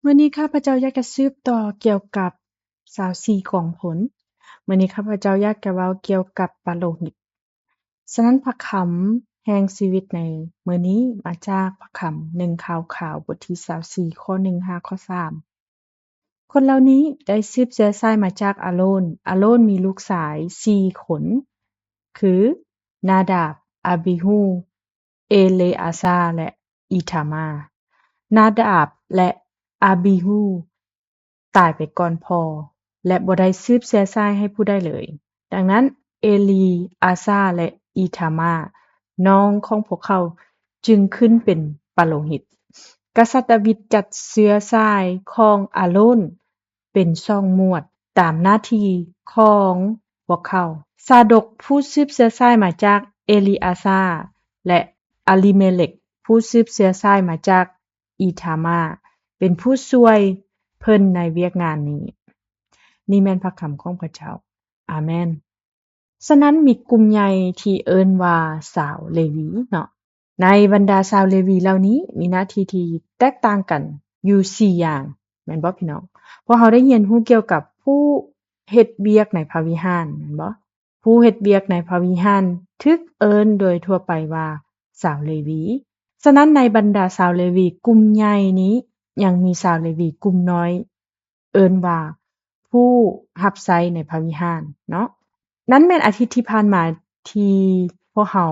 มื้อนี้ข้าพเจ้าอยากจะสืบต่อเกี่ยวกับ24กองผลมื้อนี้ข้าพเจ้าอยากจะเว้าเกี่ยวกับปาโลหิตฉะนั้นพระคำแห่งชีวิตในมื้อนี้มาจากพระคำ1ข่าวข่าวบทที่24ข้อ1 5ข้อ3คนเหล่านี้ได้สืบเชื้อสายมาจากอาโรนอาโรนมีลูกสาย4คนคือนาดาบอาบิฮูเอเลอาซาและอีทามานาดาบและอาบิฮูตายไปก่อนพ่อและบ่ได้สืบเชื้อสายให้ผู้ใดเลยดังนั้นเอลีอาซาและอีทามาน้องของพวกเขาจึงขึ้นเป็นปาโลหิตกษัตริย์ดาวิดจัดเชื้อสายของอาโรนเป็นช่องหมวดตามหน้าที่ของพวกเขาซาดกผู้สืบเชื้อสายมาจากเอลีอาซาและอาลิเมเลกผู้สืบเชื้อสายมาจากอีทามาเป็นผู้ช่วยเพิ่นในเวียกงานนี้นี่แม่นพระคำของพระเจ้าอาเมนฉะนั้นมีกลุ่มใหญ่ที่เอิ้นว่าชาวเลวีเนาะในบรรดาชาวเลวีเหล่านี้มีหน้าที่ที่แตกต่างกันอยู่4อย่างแม่นบ่พี่น้องพวกเราได้เรียนรู้เกี่ยวกับผู้เฮ็ดเวียกในพระวิหารแม่นบ่ผู้เฮ็ดเวียกในพระวิหารถึกเอิ้นโดยทั่วไปว่าชาวเลวีฉะนั้นในบรรดาชาวเลวีกลุ่มใหญ่นี้ยังมีชาวเลวีกลุ่มน้อยเอิ้นว่าผู้รับใช้ในพระวิหารเนาะนั้นแม่นอาทิตย์ที่ผ่านมาที่พวกเรา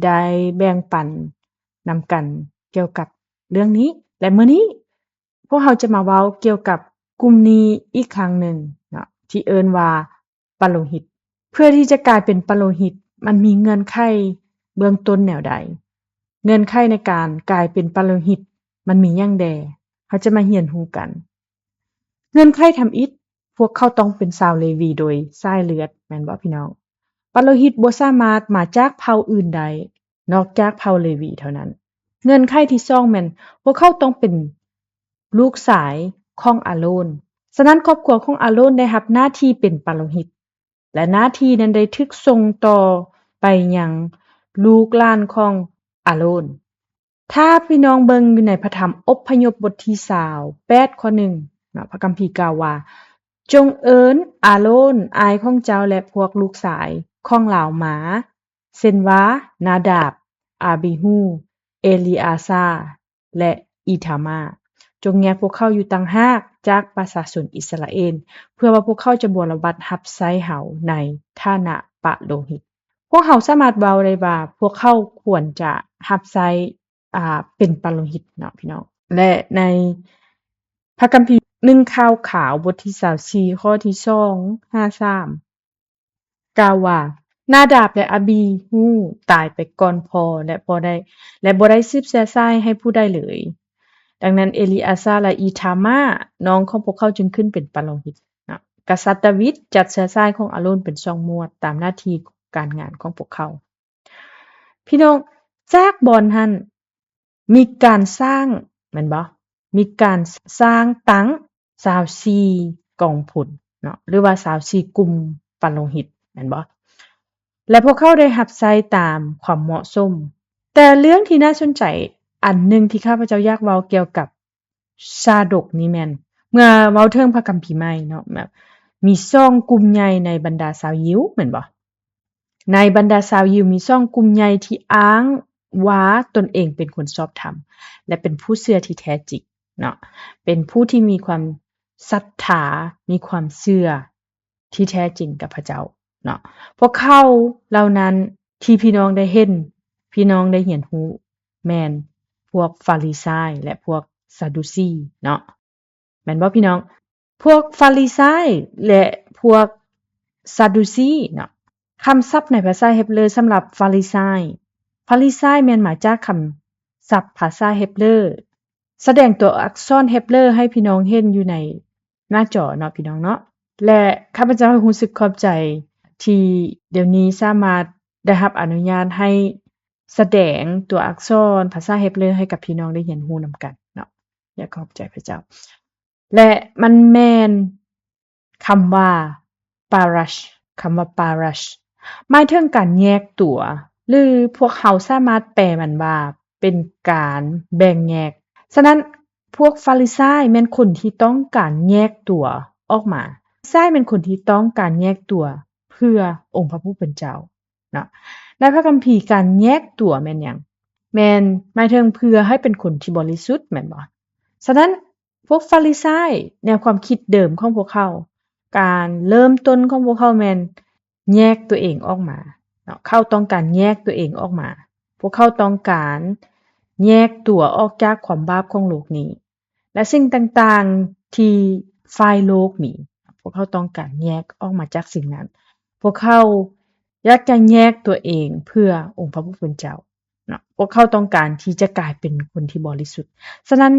ได้แบ่งปันนำกันเกี่ยวกับเรื่องนี้และมื้อนี้พวกเราจะมาเว้าเกี่ยวกับกลุ่มนี้อีกครั้งหนึ่งเนาะที่เอิ้นว่าปาโลหิตเพื่อที่จะกลายเป็นปาโลหิตมันมีเงื่อนไขเบื้องต้นแนวใดเงื่อนไขในการกลายเป็นปาโลหิตมันมีหยังแดเราจะมาเรียนรู้กันเงื่อนไขทำอิฐพวกเขาต้องเป็นชาวเลวีโดยสายเลือดแม่นบ่พี่น้องปาโลหิตบ่สามารถมาจากเผ่าอื่นใดนอกจากเผ่าเลวีเท่านั้นเงื่อนไขที่2แม่นพวกเขาต้องเป็นลูกสายของอาโรนฉะนั้นครอบครัวของอาโรนได้รับหน้าที่เป็นปาโลหิตและหน้าที่นั้นได้ถูกส่งต่อไปยังลูกหลานของอาโรนถ้าพี่น้องเบิ่งอยู่ในพระธรรมอพยพบทที่28ข้อ1เนาะพระคัมภีร์กล่าวว่าจงเอิ้นอาโรนอายของเจ้าและพวกลูกสายของเหล่าหมาเช่นว่านาดาบอาบิฮูเอลีอาซาและอีทามาจงแยกพวกเขาอยู่ต่างหากจากประชาชนอิสราเอลเพื่อว่าพวกเขาจะบ่ระบัดรับใช้เฮาในฐานะปะโลหิตพวกเขาสามารถเว้าได้ว่าพวกเขาควรจะรับใช้เป็นปาโลหิตเนาะพี่น้องและในพระคัมภีร์1ข่าวขาวบทที่24ข้อที่253กล่าวว่านาดาบและอาบีฮูตายไปก่อนพอและบ่ได้สืบเชื้อสายให้ผู้ใดเลยดังนั้นเอลีอาซาและอีทามาน้องของพวกเขาจึงขึ้นเป็นปาโลหิตเนาะกษัตริย์ดาวิดจัดเชื้อสายของอาโรนเป็น2หมวดตามหน้าที่การงานของพวกเขาพี่น้องจากบอนหั่นมีการสร้างแม่นบ่มีการสร้างตั้ง24กองพลเนาะหรือว่า24กลุ่มปาโลหิตแม่นบ่และพวกเขาได้รับใช้ตามความเหมาะสมแต่เรื่องที่น่าสนใจอันหนึ่งที่ข้าพเจ้าอยากเว้าเกี่ยวกับชาดกนี้แม่นเมื่อเว้าถึงพระคัมภีร์ใหม่เนาะแบบมี2กลุ่มใหญ่ในบรรดาชาวยิวแม่นบ่ในบรรดาชาวยิวมี2กลุ่มใหญ่ที่อ้างว่าตนเองเป็นคนชอบธรรมและเป็นผู้เชื่อที่แท้จริงเนาะเป็นผู้ที่มีความศรัทธามีความเชื่อที่แท้จริงกับพระเจ้าเนาะพวกเขาเหล่านั้นที่พี่น้องได้เห็นพี่น้องได้เรียนรู้แม่นพวกฟาริไซและพวกซาดูซีเนาะแม่นบ่พี่น้องพวกฟาริไซและพวกซาดูซีเนาะคำศัพท์ในภาษาเฮบรูสำหรับฟาริไซแม่นมาจากคำศัพท์ภาษาเฮบรูแสดงตัวอักษรเฮบรูให้พี่น้องเห็นอยู่ในหน้าจอเนาะพี่น้องเนาะและข้าพเจ้ารู้สึกขอบใจที่เดี๋ยวนี้สามารถได้รับอนุญาตให้แสดงตัวอักษรภาษาเฮบรูให้กับพี่น้องได้เรียนรู้นำกันเนาะอยากขอบใจพระเจ้าและมันแม่นคำว่า Parash คำว่า Parash หมายถึงการแยกตัวหรือพวกเขาสามารถแปลมันว่าเป็นการแบ่งแยกฉะนั้น พวกฟาริสัยแม่นคนที่ต้องการแยกตัวออกมาฟาริสัยเป็นคนที่ต้องการแยกตัวเพื่อองค์พระผู้เป็นเจ้าเนาะในพระคัมภีร์การแยกตัวแม่นหยังแม่นหมายถึงเพื่อให้เป็นคนที่บริสุทธิ์แม่นบ่ฉะนั้นพวกฟาริสัยแนวความคิดเดิมของพวกเขาการเริ่มต้นของพวกเขาแม่นแยกตัวเองออกมาเนาะเขาต้องการแยกตัวเองออกมาพวกเขาต้องการแยกตัวออกจากความบาปของโลกนี้และสิ่งต่างๆที่ฝ่ายโลกมีพวกเขาต้องการแยกออกมาจากสิ่งนั้นพวกเขาอยากจะแยกตัวเองเพื่อองค์พระผู้เป็นเจ้าเนาะพวกเขาต้องการที่จะกลายเป็นคนที่บริสุทธิ์ฉะนั้น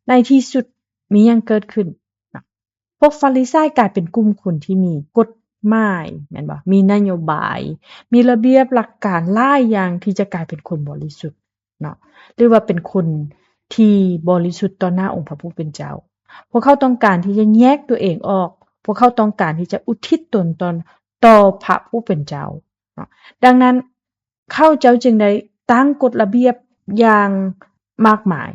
ในที่สุดมีหยังเกิดขึ้นเนาะพวกฟาริสัยกลายเป็นกลุ่มคนที่มีกฎหมายแม่นบ่มีนโยบายมีระเบียบหลักการหลายอย่างที่จะกลายเป็นคนบริสุทธิ์เนาะหรือว่าเป็นคนที่บริสุทธิ์ต่อหน้าองค์พระผู้เป็นเจ้าพวกเขาต้องการที่จะแยกตัวเองออกพวกเขาต้องการที่จะอุทิศตนต่อพระผู้เป็นเจ้าเนาะดังนั้นเขาเจ้าจึงได้ตั้งกฎระเบียบอย่างมากมาย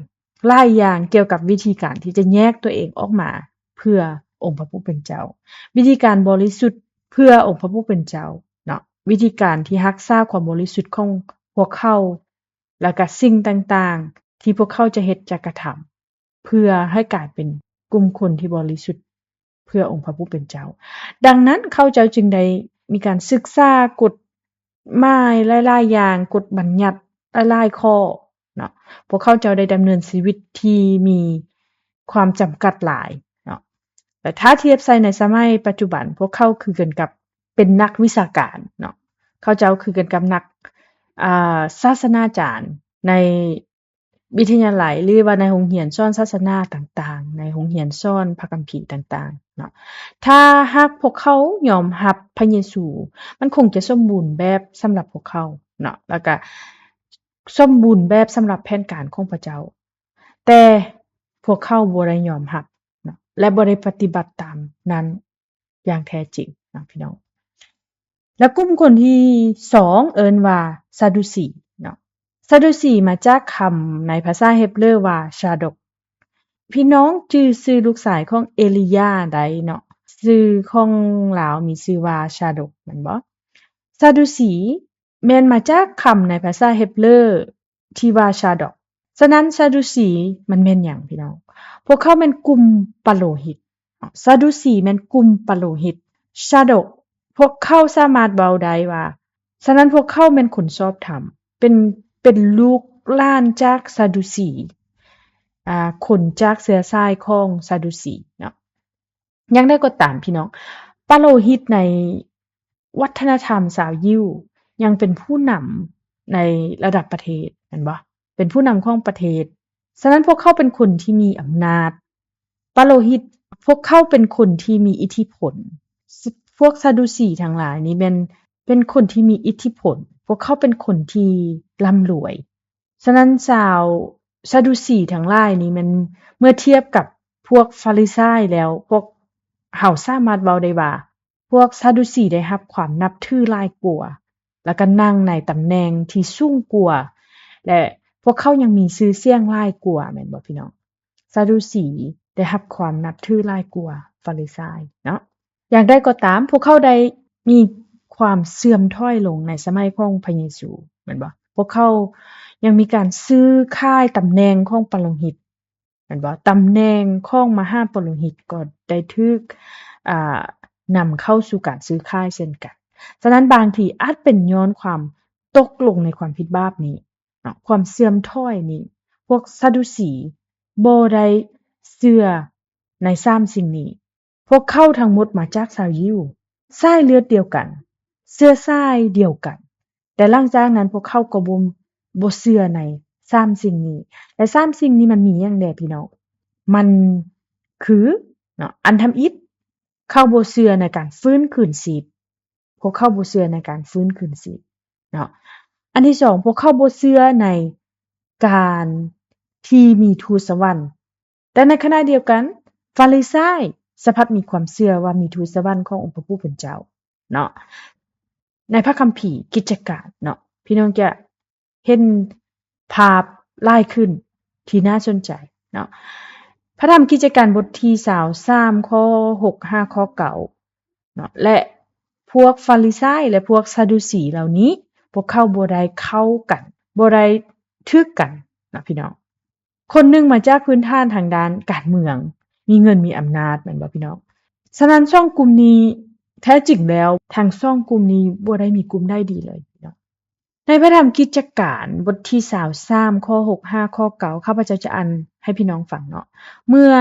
หลายอย่างเกี่ยวกับวิธีการที่จะแยกตัวเองออกมาเพื่อองค์พระผู้เป็นเจ้าวิธีการบริสุทธิ์เพื่อองค์พระผู้เป็นเจ้าเนาะวิธีการที่รักษาความบริสุทธิ์ของพวกเขาแล้วก็สิ่งต่างๆที่พวกเขาจะเฮ็ดจะกระทำเพื่อให้กลายเป็นกลุ่มคนที่บริสุทธิ์เพื่อองค์พระผู้เป็นเจ้าดังนั้นเขาเจ้าจึงได้มีการศึกษากฎหมายหลายๆอย่างกฎบัญญัติหลายๆข้อเนาะพวกเขาเจ้าได้ดำเนินชีวิตที่มีความจำกัดหลายเนาะแต่ถ้าเทียบใส่ในสมัยปัจจุบันพวกเขาคือกันกับเป็นนักวิชาการเนาะเขาเจ้าคือกันกับนักศาสนาจารย์ในวิทยาลัยหรือว่าในโรงเรียนสอนศาสนาต่างๆในโรงเรียนสอนพระคัมภีร์ต่างๆเนาะถ้าหากพวกเขายอมรับพระเยซูมันคงจะสมบูรณ์แบบสำหรับพวกเขาเนาะแล้วก็สมบูรณ์แบบสำหรับแผนการของพระเจ้าแต่พวกเขาบ่ได้ยอมรับเนาะและบ่ได้ปฏิบัติตามนั้นอย่างแท้จริงนะพี่น้องและกลุ่มคนที่2เอิ้นว่าซาดูซีเนาะซาดูซีมาจากคำในภาษาเฮบรูว่าชาดกพี่น้องจื่อชื่อลูกชายของเอลียาได้เนาะชื่อของลาวมีชื่อว่าชาดกแม่นบ่ซาดูซีแม่นมาจากคำในภาษาเฮบรูที่ว่าชาดกฉะนั้นซาดูซีมันแม่นหยังพี่น้องพวกเขาแม่นกลุ่มปะโลหิตซาดูซีแม่นกลุ่มปะโลหิตชาดกพวกเขาสามารถเว้าได้ว่าฉะนั้นพวกเขาแม่นคนชอบธรรมเป็นลูกหล้านจากซาดูซีคนจากเชื้อสายของซาดูซีเนาะอย่างใดก็ตามพี่น้องปาโลหิตในวัฒนธรรมชาวยิวยังเป็นผู้นำในระดับประเทศแม่นบ่เป็นผู้นำของประเทศฉะนั้นพวกเขาเป็นคนที่มีอำนาจปาโลหิตพวกเขาเป็นคนที่มีอิทธิพลพวกซาดูซีทั้งหลายนี้เป็นคนที่มีอิทธิพลพวกเขาเป็นคนที่ร่ำรวยฉะนั้นชาวซาดูซีทั้งหลายนี้มันเมื่อเทียบกับพวกฟาริสัยแล้วพวกเราสามารถเว้าได้ว่าพวกซาดูซีได้รับความนับถือหลายกว่าแล้วก็นั่งในตำแหน่งที่สูงกว่าและพวกเขายังมีชื่อเสียงหลายกว่าแม่นบ่พี่น้องซาดูซีได้รับความนับถือหลายกว่าฟาริสัยเนาะอย่างใดก็ตามพวกเขาได้มีความเสื่อมถอยลงในสมัยของพระเยซูแม่นบ่พวกเขายังมีการซื้อขายตำแหน่งของปาโลหิตแม่นบ่ตำแหน่งของมหาปาโลหิตก็ได้ถูกอ่านำเข้าสู่การซื้อขายเช่นกันฉะนั้นบางทีอาจเป็นย้อนความตกลงในความผิดบาปนี้เนาะความเสื่อมถอยนี้พวกซาดูซีบ่ได้เชื่อใน3สิ่งนี้พวกเขาทั้งหมดมาจากชาวยิวสายเลือดเดียวกันเชื้อสายเดียวกันแต่หลังจากนั้นพวกเขาก็บ่เชื่อใน3สิ่งนี้และ3สิ่งนี้มันมีหยังแน่พี่น้องมันคือเนาะอันทำอิฐเขาบ่เชื่อในการฟื้นคืนชีพพวกเขาบ่เชื่อในการฟื้นคืนชีพเนาะอันที่2พวกเขาบ่เชื่อในการที่มีทูตสวรรค์แต่ในขณะเดียวกันฟาริสัยสะพัดมีความเชื่อว่ามีทูตสวรรค์ขององค์พระผู้เป็นเจ้าเนาะในพระคัมภีร์กิจการเนาะพี่น้องจะเห็นภาพหลายขึ้นที่น่าสนใจเนาะ พระธรรมกิจการบทที่23ข้อ6-5ข้อ9เนาะและพวกฟาริไซและพวกซาดูสีเหล่านี้พวกเขาบ่ได้เข้ากันบ่ได้ทึกกันนะพี่น้องคนหนึ่งมาจากพื้นฐานทางด้านการเมืองมีเงินมีอำนาจแม่นบ่พี่น้องฉะนั้นช่องกลุ่มนี้แท้จริงแล้วทางช่องกลุ่มนี้บ่ได้มีกลุ่มได้ดีเลยพี่น้องในพระธรรมกิจการบทที่23ข้อ6-5ข้อ9ข้าพเจ้าจะอ่านให้พี่น้องฟังเนาะเมื่อ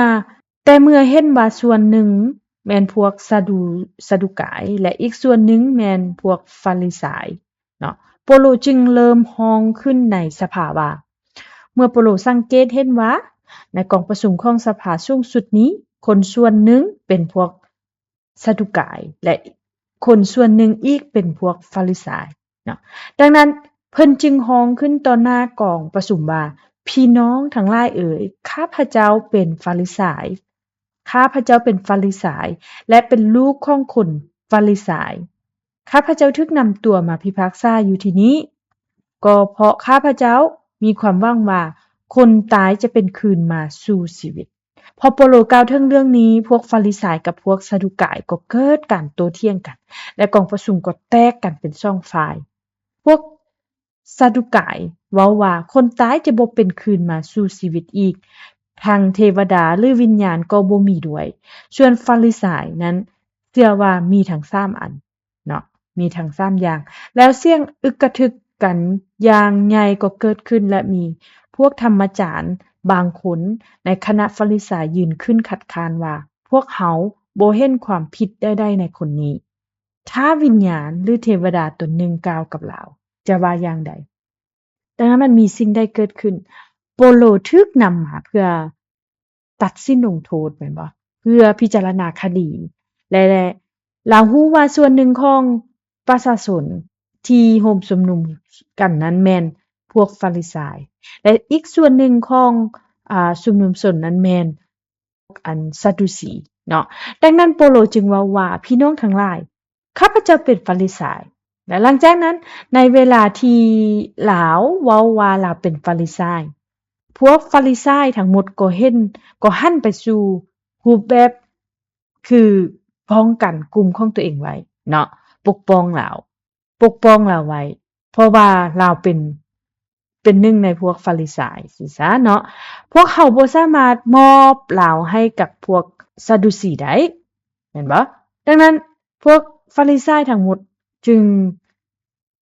เห็นว่าส่วนหนึ่งแม่นพวกซาดูกายและอีกส่วนหนึ่งแม่นพวกฟาริสายเนาะโปโลจึงเริ่มฮ้องขึ้นในสภาว่าเมื่อโปโลสังเกตเห็นว่าในกองประชุมของสภาสูงสุดนี้คนส่วนหนึ่งเป็นพวกซาดูกายและคนส่วนหนึ่งอีกเป็นพวกฟาริสายเนาะดังนั้นเพิ่นจึงฮ้องขึ้นต่อหน้ากองประชุมว่าพี่น้องทั้งหลายเอ๋ยข้าพเจ้าเป็นฟาริสายข้าพเจ้าเป็นฟาริสายและเป็นลูกของคนฟาริสายข้าพเจ้าถูกนำตัวมาพิพากษาอยู่ที่นี้ก็เพราะข้าพเจ้ามีความหวังว่าคนตายจะเป็นคืนมาสู่ชีวิตพอโปโลกล่าวถึงเรื่องนี้พวกฟาริสายกับพวกซาดูกายก็เกิดการโต้เถียงกันและกองประชุมก็แตกกันเป็นสองฝ่ายพวกซาดูกายเว้าว่าคนตายจะบ่เป็นคืนมาสู่ชีวิตอีกทางเทวดาหรือวิญญาณก็บ่มีด้วยส่วนฟาริสายนั้นเชื่อว่ามีทั้ง3อันเนาะมีทั้ง3อย่างแล้วเสียงอึกกระทึกกันอย่างใหญ่ก็เกิดขึ้นและมีพวกธรรมจารย์บางคนในคณะฟาริสายยืนขึ้นคัดค้านว่าพวกเขาบ่เห็นความผิดใดๆในคนนี้ถ้าวิญญาณหรือเทวดาตนหนึ่งกล่าวกับเราจะว่าอย่างใดดังนั้นมันมีสิ่งใดเกิดขึ้นโปโลถูกนำมาเพื่อตัดสินลงโทษแม่นบ่เพื่อพิจารณาคดีและเรารู้ว่าส่วนหนึ่งของประชาชนที่ร่วมชุมนุมกันนั้นแม่นพวกฟาริสายและอีกส่วนหนึ่งของชุมนุมชนนั้นแม่นอันซาดูสีเนาะดังนั้นโปโลจึงว่าพี่น้องทั้งหลายข้าพเจ้าเป็นฟาริสายและหลังจากนั้นในเวลาที่หลาวเว้าว่าลาวเป็นฟาริสายพวกฟาริสายทั้งหมดก็หันไปสู่รูปแบบคือป้องกันกลุ่มของตัวเองไว้เนาะปกป้องลาวไว้เพราะว่าลาวเป็นหนึ่งในพวกฟาริสายสิซะเนาะพวกเขาบ่สามารถมอบลาวให้กับพวกซาดูซีได้แม่นบ่ดังนั้นพวกฟาริสายทั้งหมดจึง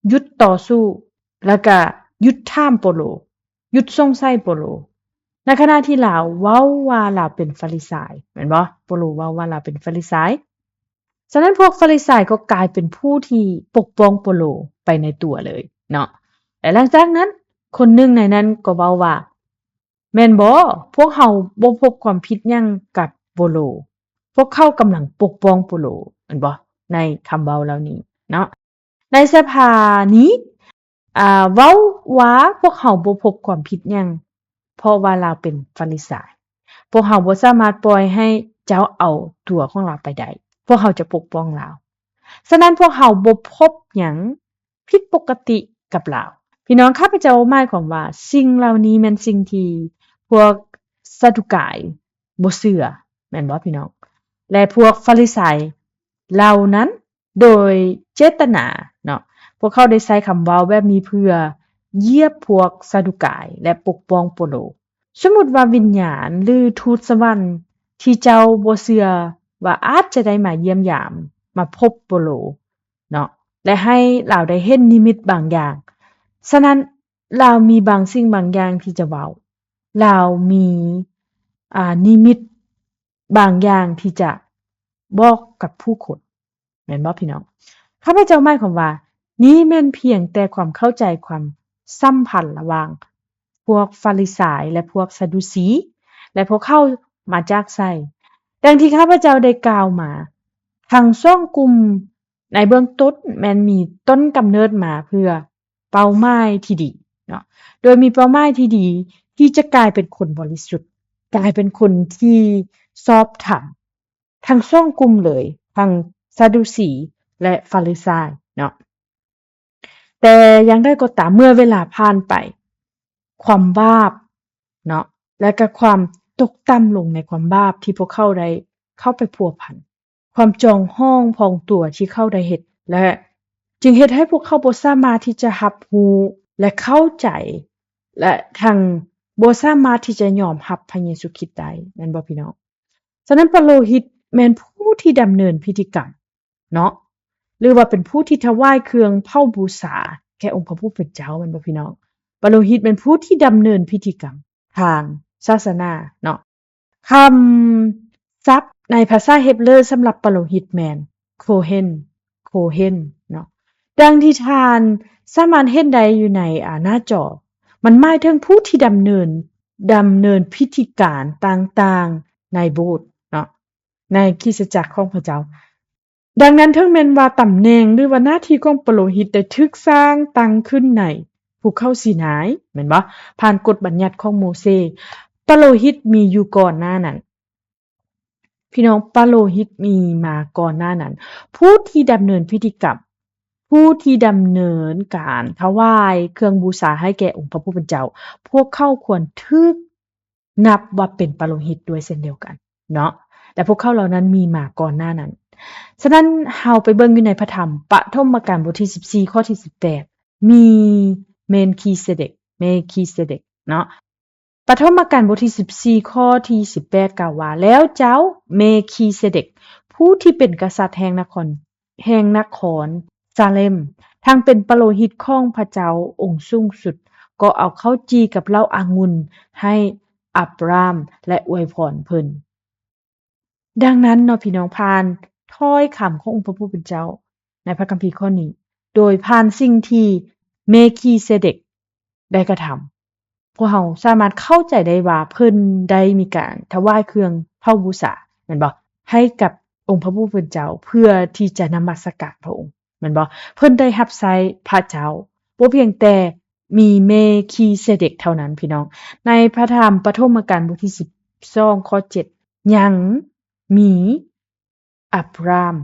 หยุดต่อสู้แล้วก็หยุดถามโปโลหยุดสงสัยโปโลในขณะที่ลาวเว้าว่าลาวเป็นฟาริสายแม่นบ่โปโลเว้าว่าลาวเป็นฟาริสายฉะนั้นพวกฟาริสายก็กลายเป็นผู้ที่ปกป้องโปโลไปในตัวเลยเนาะและหลังจากนั้นคนหนึ่งในนั้นก็เว้าว่าแม่นบ่พวกเราบ่พบความผิดหยังกับโปโลพวกเขากำลังปกป้องโปโลแม่นบ่ในคำเว้าเหล่านี้เนาะในสภานี้เว้าว่าพวกเขาบ่พบความผิดหยังเพราะว่าเราเป็นฟาริสายพวกเขาบ่สามารถปล่อยให้เจ้าเอาตัวของเราไปได้พวกเขาจะปกป้องเราฉะนั้นพวกเขาบ่พบหยังผิดปกติกับเราพี่น้องข้าพเจ้าหมายความว่าสิ่งเหล่านี้แม่นสิ่งที่พวกซาดูกายบ่เชื่อแม่นบ่พี่น้องและพวกฟาริสายเหล่านั้นโดยเจตนาเนาะพวกเขาได้ใช้คำเว้าแบบนี้เพื่อเหยียบพวกซาดูกายและปกป้องโปโลสมมุติว่าวิญญาณหรือทูตสวรรค์ที่เจ้าบ่เชื่อว่าอาจจะได้มาเยี่ยมยามมาพบโปโลเนาะและให้เราได้เห็นนิมิตบางอย่างฉะนั้นเรามีบางสิ่งบางอย่างที่จะเว้าเรามีนิมิตบางอย่างที่จะบอกกับผู้คนแม่นบ่พี่น้องข้าพเจ้าหมายความว่านี้แม่นเพียงแต่ความเข้าใจความสัมพันธ์ระหว่างพวกฟาริสายและพวกซาดูซีและพวกเขามาจากไสดังที่ข้าพเจ้าได้กล่าวมาทั้งสองกลุ่มในเบื้องต้นแม่นมีต้นกำเนิดมาเพื่อเป้าหมายที่ดีเนาะโดยมีเป้าหมายที่ดีที่จะกลายเป็นคนบริสุทธิ์กลายเป็นคนที่ชอบธรรมทั้งสองกลุ่มเลยทั้งซาดูซีและฟาริสายเนาะแต่อย่างไรก็ตามเมื่อเวลาผ่านไปความบาปเนาะและก็ความ ตกต่ำลงในความบาปที่พวกเขาได้เข้าไปพัวพันความจองห้องพองตัวที่เขาได้เฮ็ดและจึงเฮ็ดให้พวกเขาบ่สามารถที่จะรับรู้และเข้าใจและทั้งบ่สามารถที่จะยอมรับพระเยซูคริสต์ได้แม่นบ่พี่น้องฉะนั้นปาโลหิตแม่นผู้ที่ดำเนินพิธีกรรมเนาะหรือว่าเป็นผู้ที่ถวายเครื่องเผาบูชาแก่องค์พระผู้เป็นเจ้าแม่นบ่พี่น้องปาโลหิตเป็นผู้ที่ดำเนินพิธีกรรมทางศาสนาเนาะคำศัพท์ในภาษาเฮบเรอสำหรับปาโลหิตแม่นโคเฮนเนาะดังที่ท่านสามารถเห็นได้อยู่ในหน้าจอมันหมายถึงผู้ที่ดำเนินพิธีการต่างๆในโบสถ์เนาะในคริสตจักรของพระเจ้าดังนั้นถึงแม้นว่าตำแหน่งหรือว่าหน้าที่ของปาโลหิตได้ถูกสร้างตั้งขึ้นในภูเขาซีนายแม่นบ่ผ่านกฎบัญญัติของโมเสสปาโลหิตมีอยู่ก่อนหน้านั้นพี่น้องปาโลหิตมีมาก่อนหน้านั้นผู้ที่ดำเนินพิธีกรรมผู้ที่ดำเนินการถวายเครื่องบูชาให้แก่องค์พระผู้เป็นเจ้าพวกเขาควรถูกนับว่าเป็นปาโลหิตด้วยเช่นเดียวกันเนาะแต่พวกเขาเหล่านั้นมีมาก่อนหน้านั้นฉะนั้นเฮาไปเบิ่งอยู่ในพระธรรมปฐมกาลบทที่14ข้อที่18มีเมลคีเซเดกเนาะปฐมกาลบทที่14ข้อที่18กล่าวว่าแล้วเจ้าเมคีเซเดกผู้ที่เป็นกษัตริย์แห่งนครซาเลมทั้งเป็นปาโลหิตของพระเจ้าองค์สูงสุดก็เอาเข้าจีกับเหล้าองุ่นให้อับรามและอวยพรเพิ่นดังนั้นเนาะพี่น้องผ่านถ้อยคำขององค์พระผู้เป็นเจ้าในพระคัมภีร์ข้อนี้โดยผ่านสิ่งที่เมคีเซเดกได้กระทำพวกเราสามารถเข้าใจได้ว่าเพิ่นได้มีการถวายเครื่องเผาบูชาแม่นบ่ให้กับองค์พระผู้เป็นเจ้าเพื่อที่จะนมัสการพระองค์แม่นบ่เพิ่นได้รับใช้พระเจ้าบ่เพียงแต่มีเมคีเซเดกเท่านั้นพี่น้องในพระธรรมปฐมกาลบทที่12ข้อ7ยังมีอับราม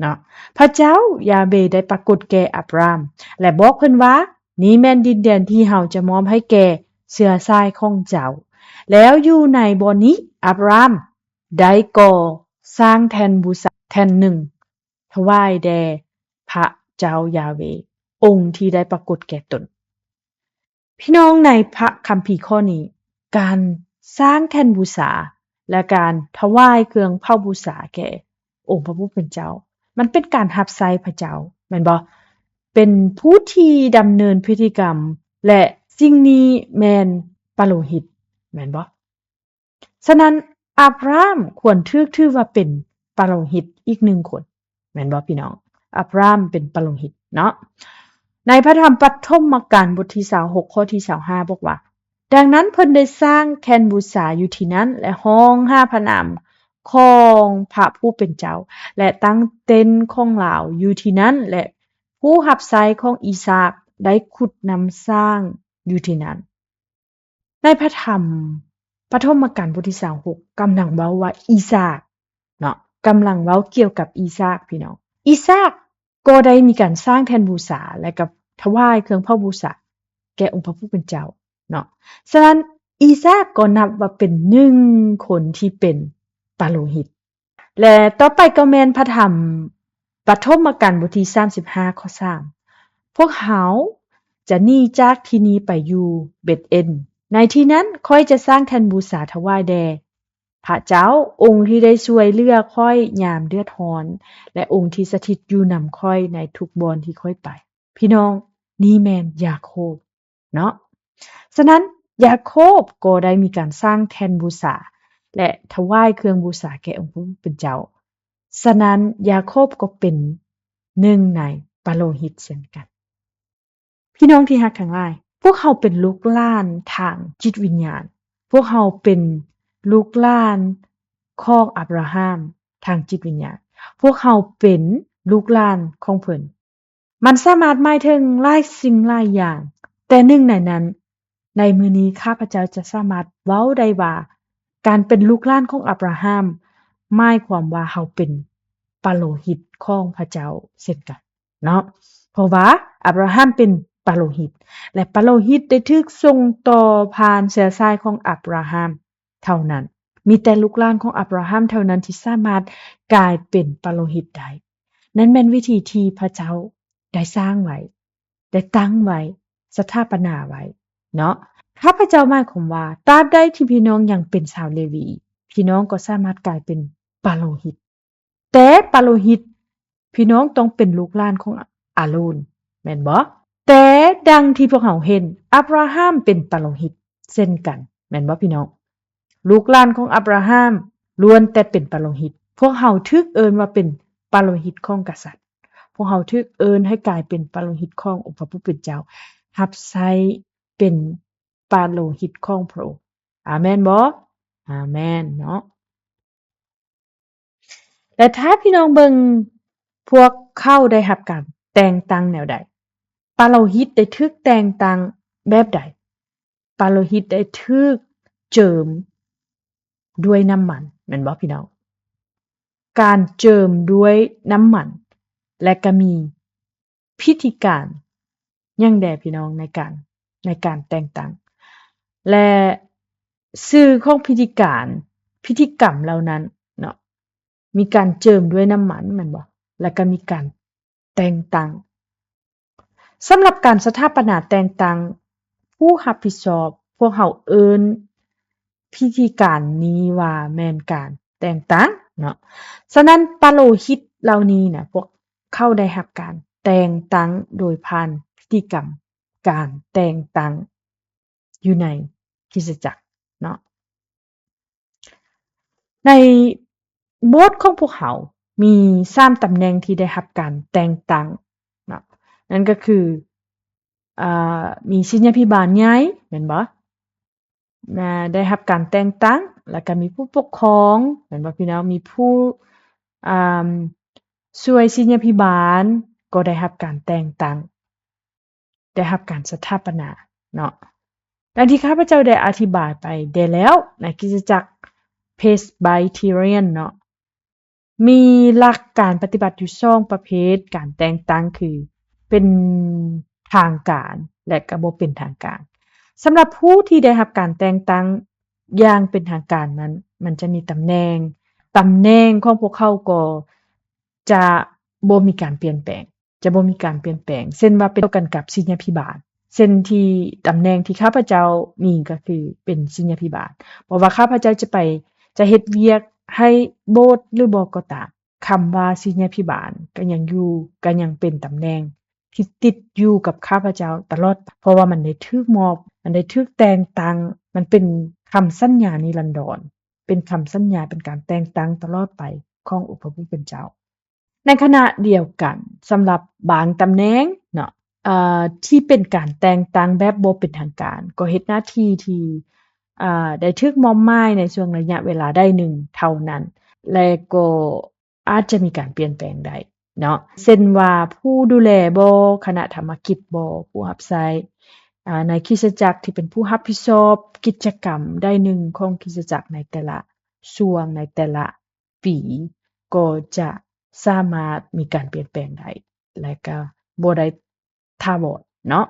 เนาะพระเจ้ายาเบได้ปรากฏแก่อับรามและบอกเพิ่นว่านี้แม่นดินแดนที่เฮาจะมอบให้แก่เชื้อชายของเจ้าแล้วอยู่ในบ่นี้อับรามได้ก่อสร้างแท่นบูชาแท่นหนึ่งถวายแด่พระเจ้ายาเวองค์ที่ได้ปรากฏแก่ตนพี่น้องในพระคัมภีร์ข้อนี้การสร้างแท่นบูชาและการถวายเครื่องเผาบูชาแก่องค์พระผู้เป็นเจ้ามันเป็นการรับใช้พระเจ้าแม่นบ่เป็นผู้ที่ดำเนินพิธีกรรมและสิ่งนี้แม่นปาโลหิตแม่นบ่ฉะนั้นอับรามควรถูกถือว่าเป็นปาโลหิตอีก1คนแม่นบ่พี่น้องอับรามเป็นปาโลหิตเนาะในพระธรรมปฐมกาลบทที่26ข้อที่25บอกว่าดังนั้นเพิ่นได้สร้างแท่นบูชาอยู่ที่นั้นและห้องห้าพระนามของพระผู้เป็นเจ้าและตั้งเต็นท์ของลาวอยู่ที่นั้นและผู้รับใช้ของอีซากได้ขุดนำสร้างอยู่ที่นั้นในพระธรรมปฐมกาลบทที่26กำลังเว้าว่าอีซากเนาะกำลังเว้าเกี่ยวกับอีซากพี่น้องอีซากก็ได้มีการสร้างแท่นบูชาและกับถวายเครื่องเผาบูชาแก่องค์พระผู้เป็นเจ้าเนาะฉะนั้นอีซากก็นับว่าเป็น1คนที่เป็นปาโลหิตและต่อไปก็แม่นพระธรรมปฐมกาลบทที่35ข้อ3พวกเขาจะหนีจากที่นี้ไปอยู่เบธเอ็นในที่นั้นค่อยจะสร้างแท่นบูชาถวายแด่พระเจ้าองค์ที่ได้ช่วยเหลือค่อยยามเดือดร้อนและองค์ที่สถิตอยู่นำค่อยในทุกบอนที่ค่อยไปพี่น้องนี่แม่นยาโคบเนาะฉะนั้นยาโคบก็ได้มีการสร้างแท่นบูชาและถวายเครื่องบูชาแก่องค์พระผู้เป็นเจ้าฉะนั้นยาโคบก็เป็น1ในปาโลหิตเช่นกันพี่น้องที่รักทั้งหลายพวกเขาเป็นลูกหลานทางจิตวิญญาณพวกเขาเป็นลูกหลานของอับราฮัมทางจิตวิญญาณพวกเขาเป็นลูกหลานของเพิ่นมันสามารถหมายถึงหลายสิ่งหลายอย่างแต่หนึ่งในนั้นในมื้อนี้ข้าพเจ้าจะสามารถเว้าได้ว่าการเป็นลูกหลานของอับราฮัมหมายความว่าเฮาเป็นปาโลหิตของพระเจ้าเช่นกันเนาะเพราะว่าอับราฮัมเป็นปาโลหิตและปาโลหิตได้ถูกส่งต่อผ่านเชื้อสายของอับราฮัม เท่านั้นมีแต่ลูกหลานของอับราฮัมเท่านั้นที่สามารถกลายเป็นปรหิตได้นั่นแม่นวิธีที่พระเจ้าได้สร้างไว้ได้ตั้งไว้สถาปนาไว้เนาะข้าพเจ้าหมายความว่าตราบใดที่พี่น้องยังเป็นชาวเลวีพี่น้องก็สามารถกลายเป็นปาโลหิตแต่ปาโลหิตพี่น้องต้องเป็นลูกหลานของอาโรนแม่นบ่แต่ดังที่พวกเราเห็นอับราฮัมเป็นปาโลหิตเช่นกันแม่นบ่พี่น้องลูกหลานของอับราฮัมล้วนแต่เป็นปาโลหิตพวกเราถูกเอิ้นว่าเป็นปาโลหิตของกษัตริย์พวกเราถูกเอิ้นให้กลายเป็นปาโลหิตขององค์พระผู้เป็นเจ้ารับใช้เป็นปาโลหิตของพระองค์อาเมนบ่อาเมนเนาะแต่ถ้าพี่น้องเบิ่งพวกเขาได้รับการแต่งตั้งแนวใดปาโลหิตได้ถูกแต่งตั้งแบบใดปาโลหิตได้ถูกเจิมด้วยน้ำมันแม่นบ่พี่น้องการเจิมด้วยน้ำมันและก็มีพิธีการหยังแด่พี่น้องในการแต่งตั้งและชื่อของพิธีการพิธีกรรมเหล่านั้นเนาะมีการเจิมด้วยน้ำมันแม่นบ่แล้วก็มีการแต่งตั้งสำหรับการสถาปนาแต่งตั้งผู้รับผิดชอบพวกเราเอิ้นพิธีการนี้ว่าแม่นการแต่งตั้งเนาะฉะนั้นปาโลหิตเหล่านี้น่ะพวกเขาได้รับการแต่งตั้งโดยผ่านพิธีกรรมการแต่งตั้งอยู่ในคริสตจักรเนาะในโบสถ์ของพวกเขามี3ตำแหน่งที่ได้รับการแต่งตั้งเนาะนั่นก็คือมีศิษยาภิบาลใหญ่แม่นบ่ได้รับการแต่งตั้งแล้วก็มีผู้ปกครองแม่นบ่พี่น้องมีผู้อ่าช่วยศิษยาภิบาลก็ได้รับการแต่งตั้งได้รับการสถาปนาเนาะดังที่ข้าพเจ้าได้อธิบายไปได้แล้วในคริสตจักร Presbyterian เนาะมีหลักการปฏิบัติอยู่2ประเภทการแต่งตั้งคือเป็นทางการและก็บ่เป็นทางการสำหรับผู้ที่ได้รับการแต่งตั้งอย่างเป็นทางการนั้นมันจะมีตำแหน่งของพวกเขาก็จะบ่มีการเปลี่ยนแปลงเช่นว่าเป็นเดียวกันกับศิษยาภิบาลเช่นที่ตำแหน่งที่ข้าพเจ้ามีก็คือเป็นศิษยาภิบาลบ่ว่าข้าพเจ้าจะเฮ็ดเวียกให้โบสถ์หรือบ่ก็ตามคำว่าศิษยาภิบาลก็ยังอยู่ก็ยังเป็นตำแหน่งที่ติดอยู่กับข้าพเจ้าตลอดเพราะว่ามันได้ถูกมอบมันได้ถูกแต่งตั้งมันเป็นคำสัญญานิรันดรเป็นคำสัญญาเป็นการแต่งตั้งตลอดไปขององค์พระผู้เป็นเจ้าในขณะเดียวกันสำหรับบางตำแหน่งเนาะที่เป็นการแต่งตั้งแบบบ่เป็นทางการก็เฮ็ดหน้าที่ที่ได้ถูกมอบหมายในช่วงระยะเวลาใดหนึ่งเท่านั้นและก็อาจจะมีการเปลี่ยนแปลงได้เนาะเช่นว่าผู้ดูแลบ่คณะธรรมกิจบ่ผู้รับใช้ในคริสตจักรที่เป็นผู้รับผิดชอบกิจกรรมใดหนึ่งของคริสตจักรในแต่ละช่วงในแต่ละปีก็จะสามารถมีการเปลี่ยนแปลงได้และก็บ่ได้ถาวรเนาะ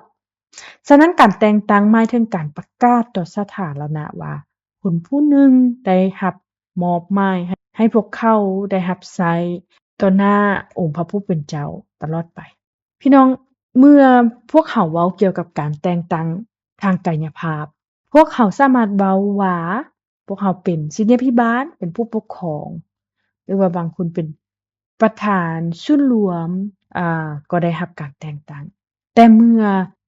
ฉะนั้นการแต่งตั้งหมายถึงการประกาศต่อสาธารณะว่าคนผู้หนึ่งได้รับมอบหมายให้พวกเขาได้รับใช้ต่อหน้าองค์พระผู้เป็นเจ้าตลอดไปพี่น้องเมื่อพวกเขาเว้าเกี่ยวกับการแต่งตั้งทางกายภาพพวกเขาสามารถเว้าว่าพวกเขาเป็นศิษยาภิบาลเป็นผู้ปกครองหรือว่าบางคนเป็นประธานศูนย์รวมก็ได้รับการแต่งตั้งแต่เมื่อ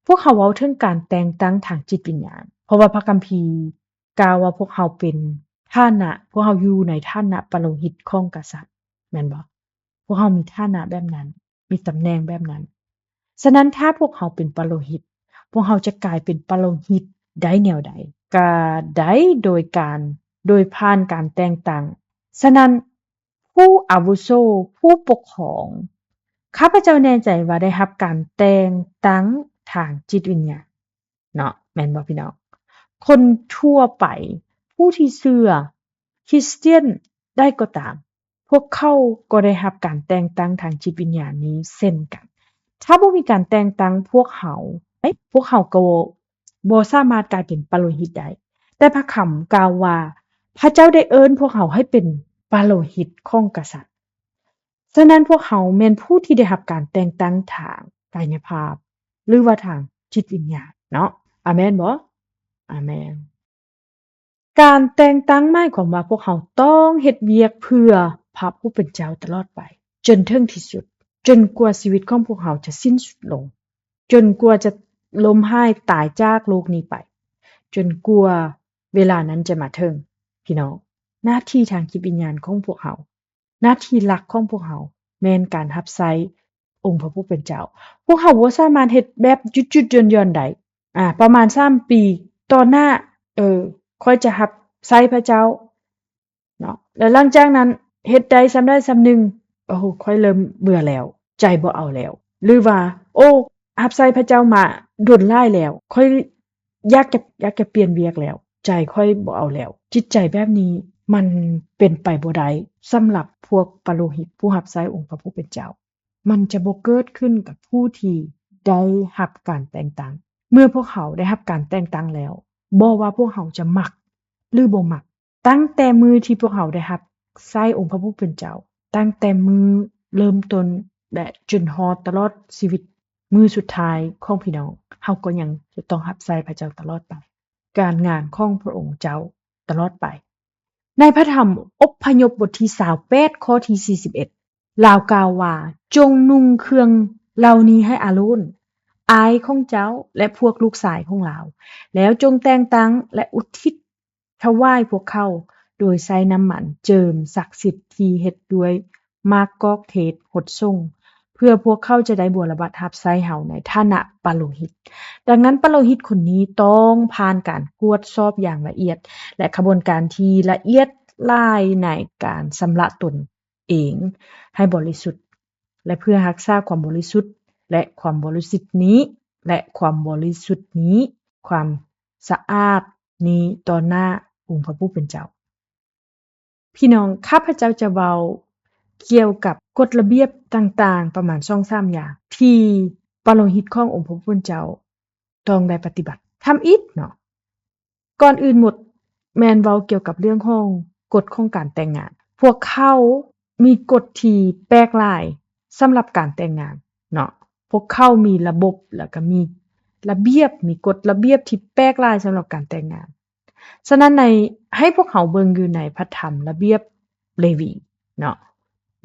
พวกเขาเว้าถึงการแต่งตั้งทางจิตวิญญาณเพราะว่าพระคัมภีร์กล่าวว่าพวกเขาเป็นพวกเขาอยู่ในฐานะปโลหิตของกษัตริย์แม่นบ่พวกเขามีฐานะแบบนั้นมีตำแหน่งแบบนั้นฉะนั้นถ้าพวกเขาเป็นปโลหิตพวกเขาจะกลายเป็นปโลหิตได้แนวใดก็ได้โดยผ่านการแต่งตั้งฉะนั้นผู้อาวุโสผู้ปกครองข้าพเจ้าแน่ใจว่าได้รับการแต่งตั้งทางจิตวิญญาณเนาะแม่นบ่พี่น้องคนทั่วไปผู้ที่เชื่อคริสเตียนได้ก็ตามพวกเขาก็ได้รับการแต่งตั้งทางจิตวิญญาณนี้เช่นกันถ้าบ่มีการแต่งตั้งพวกเขาก็บ่สามารถกลายเป็นปโลหิตได้แต่พระคำกล่าวว่า พระเจ้าได้เอิ้นพวกเขาให้เป็นปาโลหิตของกษัตริย์ฉะนั้นพวกเขาแม่นผู้ที่ได้รับการแต่งตั้งทางกายภาพหรือว่าทางจิตวิญญาณเนาะอาเมนบ่อาเมนการแต่งตั้งหมายความว่าพวกเขาต้องเฮ็ดเวียกเพื่อพระผู้เป็นเจ้าตลอดไปจนถึงที่สุดจนกว่าชีวิตของพวกเขาจะสิ้นสุดลงจนกว่าจะล้มหายตายจากโลกนี้ไปจนกว่าเวลานั้นจะมาถึงพี่น้องหน้าที่ทางจิตวิญญาณของพวกเขาหน้าที่หลักของพวกเขาแม่นการรับใช้องค์พระผู้เป็นเจ้าพวกเขาบ่สามารถเฮ็ดแบบหยุดๆหย่อนๆได้ประมาณ3ปีต่อหน้าค่อยจะรับใช้พระเจ้าเนาะแล้วหลังจากนั้นเฮ็ดได้ส่ำใดส่ำหนึ่งโอ้โฮค่อยเริ่มเบื่อแล้วใจบ่เอาแล้วหรือว่าโอ้รับใช้พระเจ้ามาโดนหลายแล้วค่อยอยากจะเปลี่ยนเวียกแล้วใจค่อยบ่เอาแล้วจิตใจแบบนี้มันเป็นไปบ่ได้สำหรับพวกปาโลหิตผู้รับใช้องค์พระผู้เป็นเจ้ามันจะบ่เกิดขึ้นกับผู้ที่ได้รับการแต่งตั้งเมื่อพวกเขาได้รับการแต่งตั้งแล้วบ่ว่าพวกเขาจะมักหรือบ่มักตั้งแต่มื้อที่พวกเขาได้รับใช้องค์พระผู้เป็นเจ้าตั้งแต่มื้อเริ่มต้นและจนฮอดตลอดชีวิตมื้อสุดท้ายของพี่น้องเฮาก็ยังจะต้องรับใช้พระเจ้าตลอดไปการงานของพระองค์เจ้าตลอดไปในพระธรรมอพยพบทที่28ข้อที่41ลาวกล่าวว่าจงนุ่งเครื่องเหล่านี้ให้อาโรนอายของเจ้าและพวกลูกชายของเราแล้วจงแต่งตั้งและอุทิศถวายพวกเขาโดยใช้น้ำมันเจิมศักดิ์สิทธิ์ที่เฮ็ดด้วยมากกอกเทศหดส่งเพื่อพวกเขาจะได้บัวระบัดรับใช้เฮาในฐานะปาโลหิตดังนั้นปาโลหิตคนนี้ต้องผ่านการกวดสอบอย่างละเอียดและขบวนการที่ละเอียดหลายในการชำระตนเองให้บริสุทธิ์และเพื่อรักษาความบริสุทธิ์และความบริสุทธิ์นี้ความสะอาดนี้ต่อหน้าองค์พระผู้เป็นเจ้าพี่น้องข้าพเจ้าจะเว้าเกี่ยวกับกฎระเบียบต่างๆประมาณ 2-3 อย่างที่ปาโลหิตขององค์พระผู้เป็นเจ้าต้องได้ปฏิบัติทำอิฐเนาะก่อนอื่นหมดแม่นเว้าเกี่ยวกับเรื่องของกฎของการแต่งงานพวกเขามีกฎที่แปลกหลายสำหรับการแต่งงานเนาะพวกเขามีระบบแล้วก็มีระเบียบมีกฎระเบียบที่แปลกหลายสำหรับการแต่งงานฉะนั้นให้พวกเขาเบิ่งอยู่ในพระธรรมระเบียบเลวีเนาะ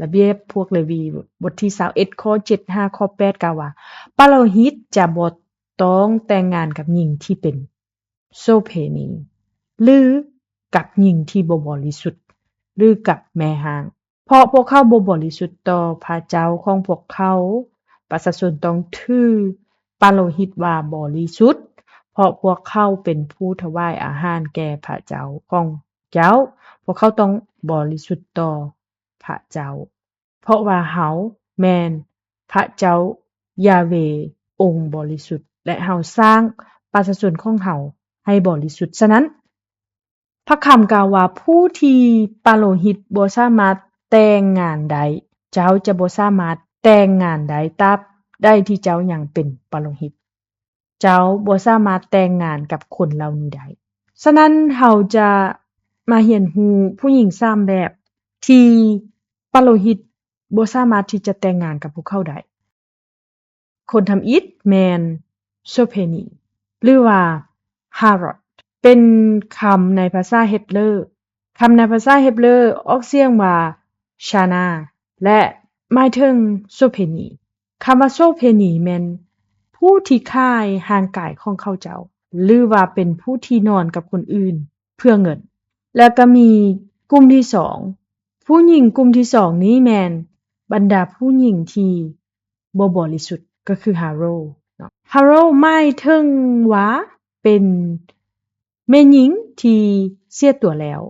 ระเบียบพวกเลวีบทที่21ข้อ7 5ข้อ8กล่าวว่าปาโลหิตจะบ่ต้องแต่งงานกับหญิงที่เป็นโสเภณีหรือกับหญิงที่บ่บริสุทธิ์หรือกับแม่ห้างเพราะพวกเขาบ่บริสุทธิ์ต่อพระเจ้าของพวกเขาประชาชนต้องถือปาโลหิตว่าบริสุทธิ์เพราะพวกเขาเป็นผู้ถวายอาหารแก่พระเจ้าของเจ้าพวกเขาต้องบริสุทธิ์ต่อพระเจ้าเพราะว่าเฮาแม่นพระเจ้ายาห์เวห์องค์บริสุทธิ์และเฮาสร้างประชาชนของเฮาให้บริสุทธิ์ฉะนั้นพระคำกล่าวว่าผู้ที่ปาโลหิตบ่สามารถแต่งงานได้เจ้าจะบ่สามารถแต่งงานได้ตราบใดที่เจ้ายังเป็นปาโลหิตเจ้าบ่สามารถแต่งงานกับคนเหล่านี้ได้ฉะนั้นเฮาจะมาเรียนรู้ผู้หญิง3แบบที่ปาโลหิตบ่สามารถที่จะแต่งงานกับพวกเขาได้คนทำอิฐแม่นโสเภณีหรือว่า harlot เป็นคำในภาษาเฮบรูคำในภาษาเฮบรูออกเสียงว่า shana และหมายถึงโสเภณีคำว่าโสเภณีแม่นผู้ที่ค่ายห่างกายของเขาเจ้าหรือว่าเป็นผู้ที่นอนกับคนอื่นเพื่อเงินแล้วก็มีกลุ่มที่2ผู้หญิงกลุ่มที่2นี้แม่นบรรดาผู้หญิงที่บ่บริสุทธิ์ก็คือ harlot เนาะ harlot หมายถึงว่าเป็นแม่หญิงที่เสียตัวแล้ว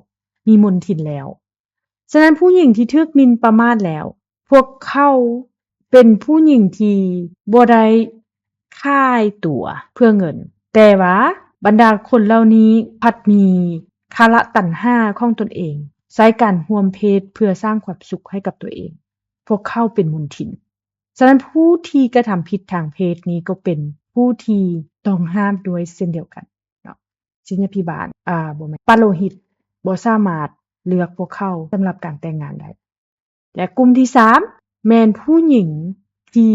มีมนทินแล้วฉะนั้นผู้หญิงที่ถูกหมิ่นประมาทแล้วพวกเขาเป็นผู้หญิงที่บ่ได้ค่ายตัวเพื่อเงินแต่ว่าบรรดาคนเหล่านี้พัดมีคาระตัณหาของตนเองใช้การร่วมเพศเพื่อสร้างความสุขให้กับตัวเองพวกเขาเป็นมนทินฉะนั้นผู้ที่กระทำผิดทางเพศนี้ก็เป็นผู้ที่ต้องห้ามด้วยเช่นเดียวกันเนาะศิลปิบาลบ่แม่นปาโลหิต บ่สามารถเลือกพวกเขาสำหรับการแต่งงานได้และกลุ่มที่3แม่นผู้หญิงที่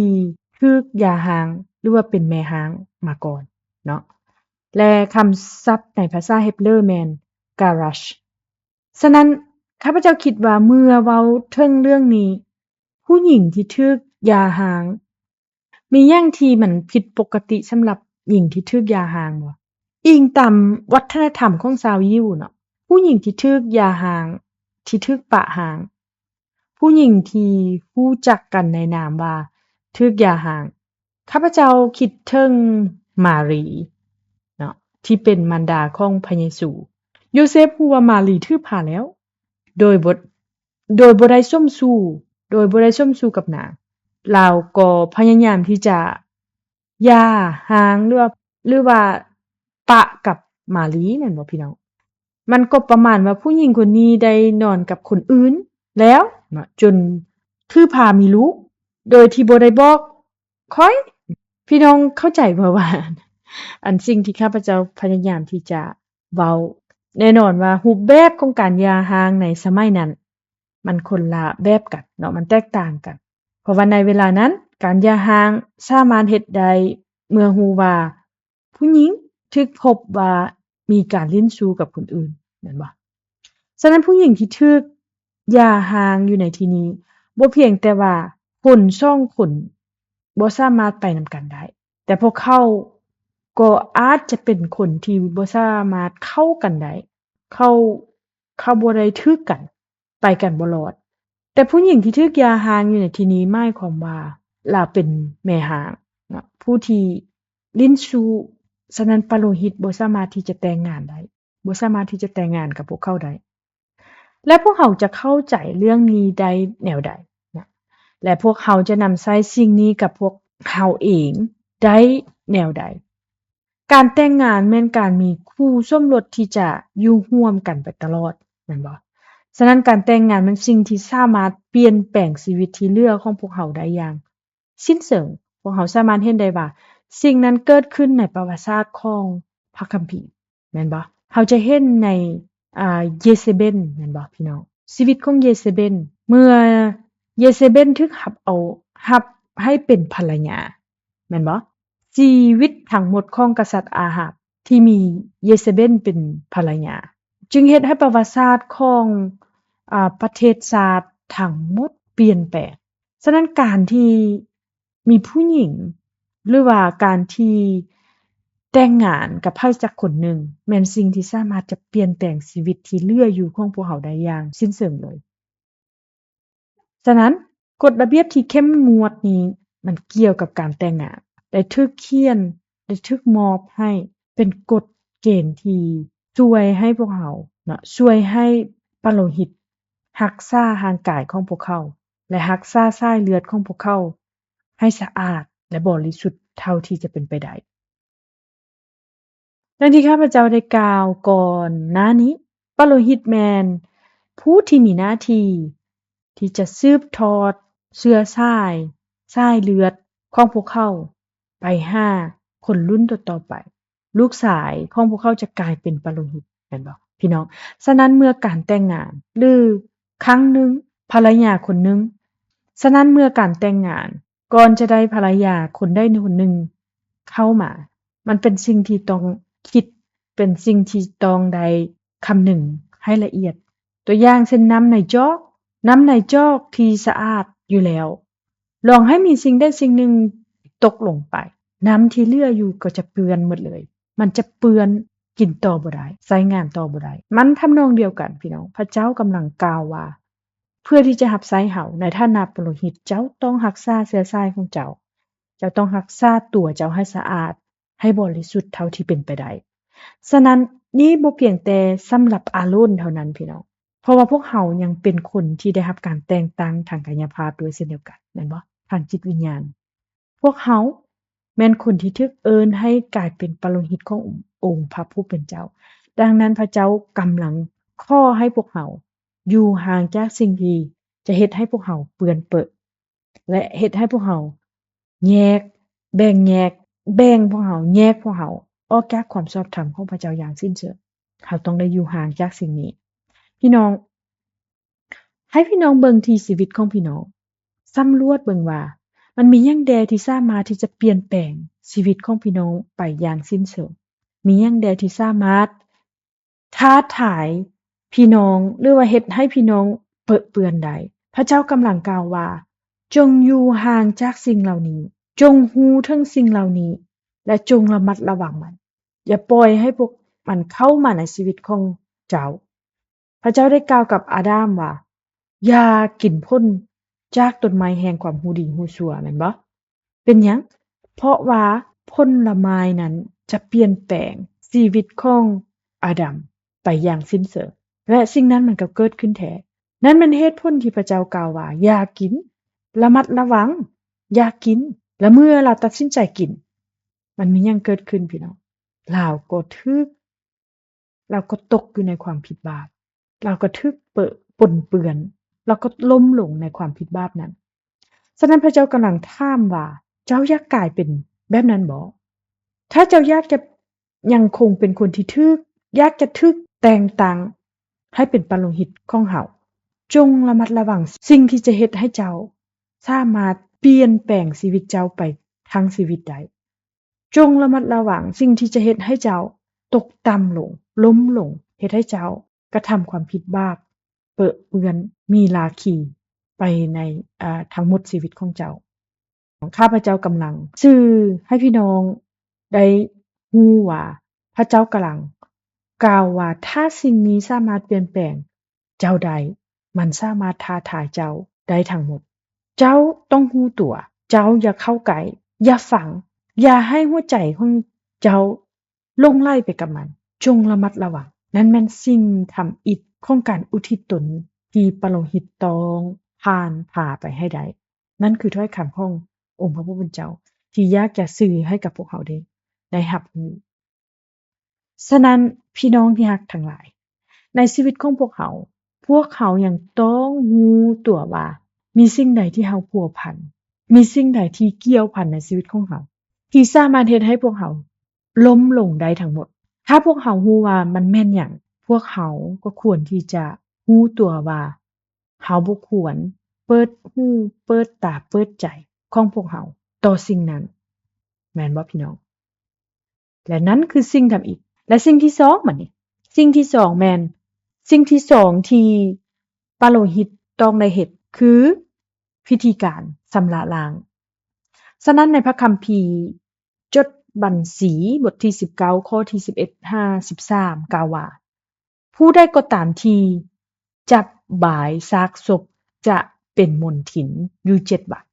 ถูกหย่าร้างหรือว่าเป็นแม่ร้างมาก่อนเนาะและคำศัพท์ในภาษา Hebrew แม่น Garash ฉะนั้นข้าพเจ้าคิดว่าเมื่อเว้าถึงเรื่องนี้ผู้หญิงที่ถูกหย่าร้างมีหยังที่มันผิดปกติสำหรับหญิงที่ถูกหย่าร้างบ่อิงตามวัฒนธรรมของชาวยิวเนาะผู้หญิงที่ถูกหย่าร้างที่ถูกปะร้างผู้หญิงที่รู้จักกันในนามว่าถูกหย่าร้างข้าพเจ้าคิดถึงมารีเนาะที่เป็นมารดาของพระเยซูโยเซฟรู้ว่ามารีถูกผ่าแล้วโดยบ่ได้ส้มสู่กับนางลาวก็พยายามที่จะหย่าร้างหรือว่าปะกับมารีแม่นบ่พี่น้องมันก็ประมาณว่าผู้หญิงคนนี้ได้นอนกับคนอื่นแล้วเนาะจนคือพามีลูกโดยที่บ่ได้บอกข้อยพี่น้องเข้าใจบ่ว่าอันสิ่งที่ข้าพเจ้าพยายามที่จะเว้าแน่นอนว่ารูปแบบของการหย่าร้างในสมัยนั้นมันคนละแบบกันเนาะมันแตกต่างกันเพราะว่าในเวลานั้นการหย่าร้างสามารถเฮ็ดได้เมื่อรู้ว่าผู้หญิงถูกพบว่ามีการลิ้นสู่กับคนอื่นแม่นบ่ฉะนั้นผู้หญิงที่ถูกหย่าร้างอยู่ในที่นี้บ่เพียงแต่ว่าคน2คนบ่สามารถไปนำกันได้แต่พวกเขาก็อาจจะเป็นคนที่บ่สามารถเข้ากันได้เข้าบ่ได้ถึกกันไปกันบ่รอดแต่ผู้หญิงที่ถูกหย่าร้างอยู่ในที่นี้หมายความว่าลาวเป็นแม่ร้างเนาะผู้ที่ลิ้นสู่ฉะนั้นปาโลหิตบ่สามารถที่จะแต่งงานได้บ่สามารถที่จะแต่งงานกับพวกเขาได้และพวกเขาจะเข้าใจเรื่องนี้ได้แนวใดนะและพวกเขาจะนำใช้สิ่งนี้กับพวกเขาเองได้แนวใดการแต่งงานแม่นการมีคู่สมรสที่จะอยู่ร่วมกันไปตลอดแม่นบ่ฉะนั้นการแต่งงานมันสิ่งที่สามารถเปลี่ยนแปลงชีวิตที่เหลือของพวกเขาได้อย่างสิ้นเชิงพวกเขาสามารถเห็นได้ว่าสิ่งนั้นเกิดขึ้นในประวัติศาสตร์ของพระคัมภีร์แม่นบ่เราจะเห็นในเยเซเบลแม่นบ่พี่น้องชีวิตของเยเซเบลเมื่อเยเซเบลถูกรับให้เป็นภรรยาแม่นบ่ชีวิตทั้งหมดของกษัตริย์อาหับที่มีเยเซเบลเป็นภรรยาจึงเฮ็ดให้ประวัติศาสตร์ของประเทศชาติทั้งหมดเปลี่ยนแปลงฉะนั้นการที่มีผู้หญิงหรือว่าการที่แต่งงานกับไผสักคนหนึ่งแม่นสิ่งที่สามารถจะเปลี่ยนแปลงชีวิตที่เหลืออยู่ของพวกเขาได้อย่างสิ้นเชิงเลยฉะนั้นกฎระเบียบที่เข้มงวดนี้มันเกี่ยวกับการแต่งงานได้ถูกเขียนได้ถูกมอบให้เป็นกฎเกณฑ์ที่ช่วยให้พวกเขาเนาะช่วยให้ปโลหิตรักษาร่างกายของพวกเขาและรักษาสายเลือดของพวกเขาให้สะอาดและบริสุทธิ์เท่าที่จะเป็นไปได้ดังที่ข้าพเจ้าได้กล่าวก่อนหน้านี้ปโลหิตแมนผู้ที่มีหน้าที่ที่จะสืบทอดเชื้อสายเลือดของพวกเขาไปหาคนรุ่นต่อๆไปลูกสายของพวกเขาจะกลายเป็นปโลหิตแม่นบ่พี่น้องฉะนั้นเมื่อการแต่งงานหรือครั้งหนึ่งภรรยาคนหนึ่งฉะนั้นเมื่อการแต่งงานก่อนจะได้ภรรยาคนใดคนหนึ่งเข้ามามันเป็นสิ่งที่ต้องคิดเป็นสิ่งที่ต้องได้คำหนึ่งให้ละเอียดตัวอย่างเช่นน้ำในจอกที่สะอาดอยู่แล้วลองให้มีสิ่งใดสิ่งหนึ่งตกลงไปน้ำที่เหลืออยู่ก็จะเปื้อนหมดเลยมันจะเปื้อนกินต่อบ่ได้ใช้งานต่อบ่ได้มันทำนองเดียวกันพี่น้องพระเจ้ากำลังกล่าวว่าเพื่อที่จะรับใช้เฮาในฐานะปุโรหิตเจ้าต้องรักษาเชื้อสายของเจ้าต้องรักษาตัวเจ้าให้สะอาดให้บริสุทธิ์เท่าที่เป็นไปได้ฉะนั้นนี่บ่เพียงแต่สำหรับอาโรนเท่านั้นพี่น้องเพราะว่าพวกเฮายังเป็นคนที่ได้รับการแต่งตั้งทางกายภาพด้วยเช่นเดียวกันแม่นบ่ทางจิตวิญญาณพวกเฮาแม่นคนที่ถูกเอิ้นให้กลายเป็นปโลหิตขององค์พระผู้เป็นเจ้าดังนั้นพระเจ้ากำลังขอให้พวกเฮาอยู่ห่างจากสิ่งที่จะเฮ็ดให้พวกเฮาเปื้อนเปอะและเฮ็ดให้พวกเฮาแยกแบ่งพวกเฮาแยกพวกเฮาออกจากความชอบธรรมของพระเจ้าอย่างสิ้นเชิงเขาต้องได้อยู่ห่างจากสิ่งนี้ พี่น้องให้พี่น้องเบิ่งที่ชีวิตของพี่น้องสำรวจเบิ่งว่ามันมีหยังแดที่สามารถที่จะเปลี่ยนแปลงชีวิตของพี่น้องไปอย่างสิ้นเชิงมีหยังแดที่สามารถท้าทายพี่น้องหรือว่าเฮ็ดให้พี่น้องเปรอะเปื้อนได้พระเจ้ากำลังกล่าวว่าจงอยู่ห่างจากสิ่งเหล่านี้จงรู้ถึงสิ่งเหล่านี้และจงระมัดระวังมันอย่าปล่อยให้พวกมันเข้ามาในชีวิตของเจ้าพระเจ้าได้กล่าวกับอาดัมว่าอย่ากินผลจากต้นไม้แห่งความรู้ดีรู้ชั่วแม่นบ่เป็นหยังเพราะว่าผลไม้นั้นจะเปลี่ยนแปลงชีวิตของอาดัมไปอย่างสิ้นเชิงและสิ่งนั้นมันก็เกิดขึ้นแท้นั่นมันเหตุผลที่พระเจ้ากล่าวว่าอย่ากินระมัดระวังอย่ากินและเมื่อเราตัดสินใจกินมันมีหยังเกิดขึ้นพี่น้องเราก็ตกอยู่ในความผิดบาปเราก็ถูกปนเปื้อนเราก็ล้มลงในความผิดบาปนั้นฉะนั้นพระเจ้ากำลังถามว่าเจ้าอยากกลายเป็นแบบนั้นบ่ถ้าเจ้าอยากจะยังคงเป็นคนที่อยากจะถูกแต่งตั้งให้เป็นปาโลหิตของเฮาจงระมัดระวังสิ่งที่จะเฮ็ดให้เจ้าสามารถเปลี่ยนแปลงชีวิตเจ้าไปทั้งชีวิตได้จงระมัดระวังสิ่งที่จะเฮ็ดให้เจ้าตกต่ำลงล้มลงเฮ็ดให้เจ้ากระทำความผิดบาปเปรอะเปื้อนมีลาคีไปในทั้งหมดชีวิตของเจ้าข้าพเจ้ากำลังสื่อให้พี่น้องได้รู้ว่าพระเจ้ากำลังกล่าวว่าถ้าสิ่งนี้สามารถเปลี่ยนแปลงเจ้าใดมันสามารถท้าทายเจ้าได้ทั้งหมดเจ้าต้องรู้ตัวเจ้าอย่าเข้าใกล้อย่าฝังอย่าให้หัวใจของเจ้าหลงใหลไปกับมันจงระมัดระวังนั่นแม่นสิ่งทำอิฐของการอุทิศตนที่ปาโลหิตต้องผ่านผ่าไปให้ได้นั่นคือถ้อยคำขององค์พระผู้เป็นเจ้าที่อยากจะสื่อให้กับพวกเขาได้รับรู้ฉะนั้นพี่น้องที่รักทั้งหลายในชีวิตของพวกเขายังต้องรู้ตัวว่ามีสิ่งใดที่เราพัวพันมีสิ่งใดที่เกี่ยวพันในชีวิตของเราที่สามารถเฮ็ดให้พวกเขาล้มลงได้ทั้งหมดถ้าพวกเขารู้ว่ามันแม่นหยังพวกเขาก็ควรที่จะรู้ตัวว่าเขาบ่ควรเปิดหูเปิดตาเปิดใจของพวกเขาต่อสิ่งนั้นแม่นบ่พี่น้องและนั้นคือสิ่งทำอิฐและสิ่งที่2บัดนี้สิ่งที่2แม่นสิ่งที่2ที่ปาโลหิตต้องได้เฮ็ดคือพิธีการชำระล้างฉะนั้นในพระคัมภีร์จดบัญชีบทที่19ข้อที่11-13กล่าวว่าผู้ใดก็ตามที่จับบายซากศพจะเป็นมลทินอยู่7 วัน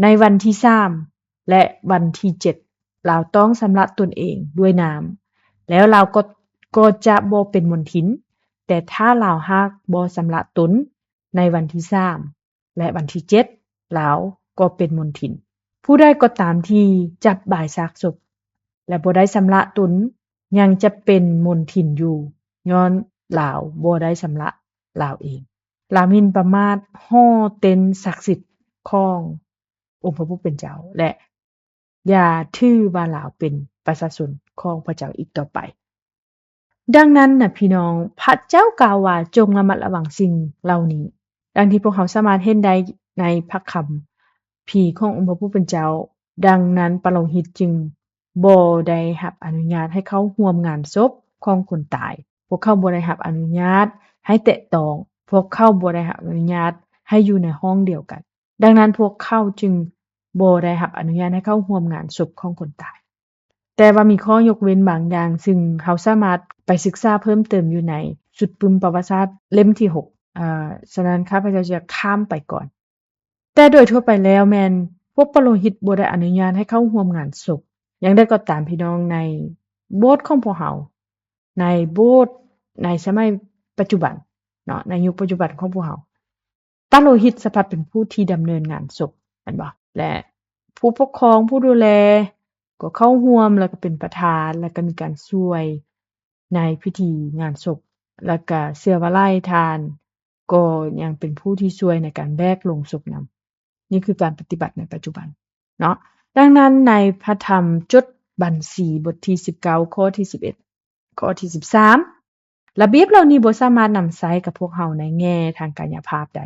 ในวันที่3และวันที่7เราต้องชำระตนเองด้วยน้ำแล้วเราก็จะบ่เป็นมลทินแต่ถ้าเราหากบ่ชำระตนในวันที่3และวันที่7เราก็เป็นมลทินผู้ใดก็ตามที่จับบ่ายซากศพและบ่ได้ชำระตนยังจะเป็นมลทินอยู่ย้อนลาวบ่ได้ชำระลาวเองลาหมิ่นประมาทฮ้อเต็นศักดิ์สิทธิ์ขององค์พระผู้เป็นเจ้าและอย่าถือว่าลาวเป็นประชาชนของพระเจ้าอีกต่อไปดังนั้นน่ะพี่น้องพระเจ้ากล่าวว่าจงระมัดระวังสิ่งเหล่านี้ดังที่พวกเขาสามารถเห็นได้ในพระคัมภีร์ขององค์พระผู้เป็นเจ้าดังนั้นปาโลหิตจึงบ่ได้รับอนุญาตให้เขาร่วมงานศพของคนตายพวกเขาบ่ได้รับอนุญาตให้แตะต้องพวกเขาบ่ได้รับอนุญาตให้อยู่ในห้องเดียวกันดังนั้นพวกเขาจึงบ่ได้รับอนุญาตให้เข้าร่วมงานศพของคนตายแต่ว่ามีข้อยกเว้นบางอย่างซึ่งเขาสามารถไปศึกษาเพิ่มเติมอยู่ในสุดปึมประวัติศาสตร์เล่มที่6ฉะนั้นข้าพเจ้าจะข้ามไปก่อนแต่โดยทั่วไปแล้วแม่นพวกปาโลหิตบ่ได้อนุญาตให้เข้าร่วมงานศพอย่างใดก็ตามพี่น้องในโบสถ์ของพวกเราในโบสถ์ในสมัยปัจจุบันเนาะในยุคปัจจุบันของพวกเราปาโลหิตสภาพเป็นผู้ที่ดำเนินงานศพแม่นบ่และผู้ปกครองผู้ดูแลก็เข้าร่วมแล้วก็เป็นประธานแล้วก็มีการช่วยในพิธีงานศพแล้วก็เสื้อวาลัยทานก็ยังเป็นผู้ที่ช่วยในการแบกโลงศพนำนี่คือการปฏิบัติในปัจจุบันเนาะดังนั้นในพระธรรมจดบัญชีบทที่19ข้อที่11ข้อที่13 ระเบียบเหล่านี้บ่สามารถนำใช้กับพวกเราในแง่ทางกายภาพได้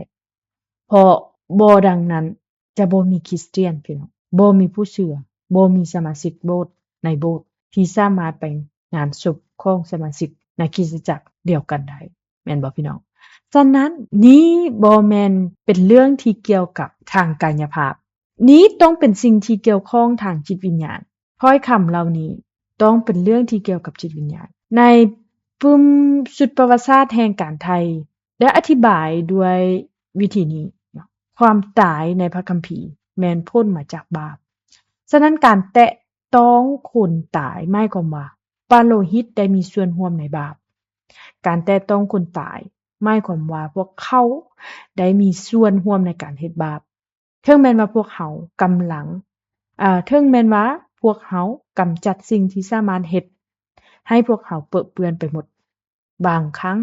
เพราะบ่ดังนั้นจะบ่มีคริสเตียนพี่น้องบ่มีผู้เชื่อบ่มีสมาชิกโบสถ์ในโบสถ์ที่สามารถไปงานศพของสมาชิกในคริสตจักรเดียวกันได้แม่นบ่พี่น้องฉะนั้นนี้บ่แม่นเป็นเรื่องที่เกี่ยวกับทางกายภาพนี้ต้องเป็นสิ่งที่เกี่ยวข้องทางจิตวิญญาณถ้อยคำเหล่านี้ต้องเป็นเรื่องที่เกี่ยวกับจิตวิญญาณในปุ่มสุดประวัติศาสตร์แห่งการไทยได้อธิบายด้วยวิธีนี้เนาะความตายในพระคัมภีร์แม้นพ้นมาจากบาปฉะนั้นการแตะต้องคนตายหมายความว่าปาโลหิตได้มีส่วนร่วมในบาปการแตะต้องคนตายหมายความว่าพวกเขาได้มีส่วนร่วมในการเฮ็ดบาปถึงแม้นว่าพวกเขากำลังถึงแม้นว่าพวกเขากำจัดสิ่งที่สามารถเฮ็ดให้พวกเขาเปื้อเปื้อนไปหมดบางครั้ง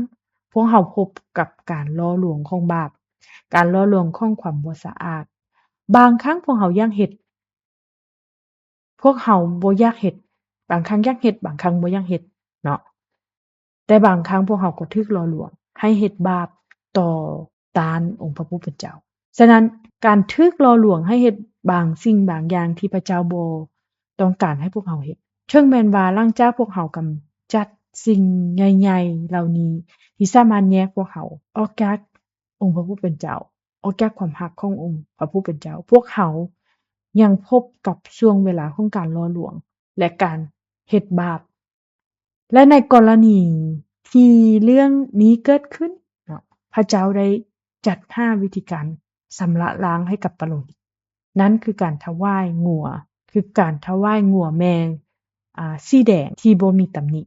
พวกเขาพบกับการล่อลวงของบาปการล่อลวงของความบ่สะอาดบางครั้งพวกเขายังเฮ็ดพวกเขาบ่อยากเฮ็ดบางครั้งอยากเฮ็ดบางครั้งบ่อยากเฮ็ดเนาะแต่บางครั้งพวกเขาก็ถูกล่อลวงให้เฮ็ดบาปต่อต้านองค์พระผู้เป็นเจ้าฉะนั้นการถูกล่อลวงให้เฮ็ดบางสิ่งบางอย่างที่พระเจ้าบ่ต้องการให้พวกเขาเฮ็ดถึงแม้นว่าหลังจากพวกเขากำจัดสิ่งใหญ่ๆเหล่านี้ที่สามารถแยกพวกเขาออกจากองค์พระผู้เป็นเจ้าออกจากความรักขององค์พระผู้เป็นเจ้าพวกเขายังพบกับช่วงเวลาของการล่อลวงและการเฮ็ดบาปและในกรณีที่เรื่องนี้เกิดขึ้นเนาะพระเจ้าได้จัดหาวิธีการชำระล้างให้กับปโลหิตนั่นคือการถวายงัวคือการถวายงัวแม่สีแดงที่บ่มีตำหนิ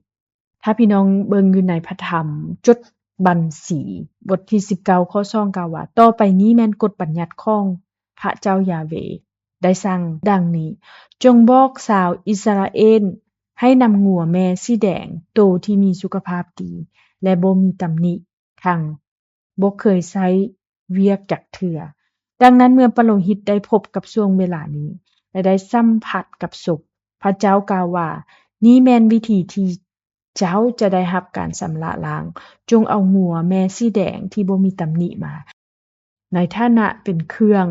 ถ้าพี่น้องเบิ่งอยู่ในพระธรรมจดบัญชีบทที่19ข้อ2กล่าวว่าต่อไปนี้แม่นกฎบัญญัติของพระเจ้ายาเวห์ได้สั่งดังนี้จงบอกชาวอิสราเอลให้นำงัวแม่สีแดงโตที่มีสุขภาพดีและบ่มีตำหนิทั้งบ่เคยใช้เวียกจักเทื่อดังนั้นเมื่อปโลหิตได้พบกับช่วงเวลานี้และได้สัมผัสกับศพพระเจ้ากล่าวว่านี้แม่นวิธีที่เจ้าจะได้รับการชำระล้างจงเอางัวแม่สีแดงที่บ่มีตำหนิมาในฐานะเป็นเครื่อง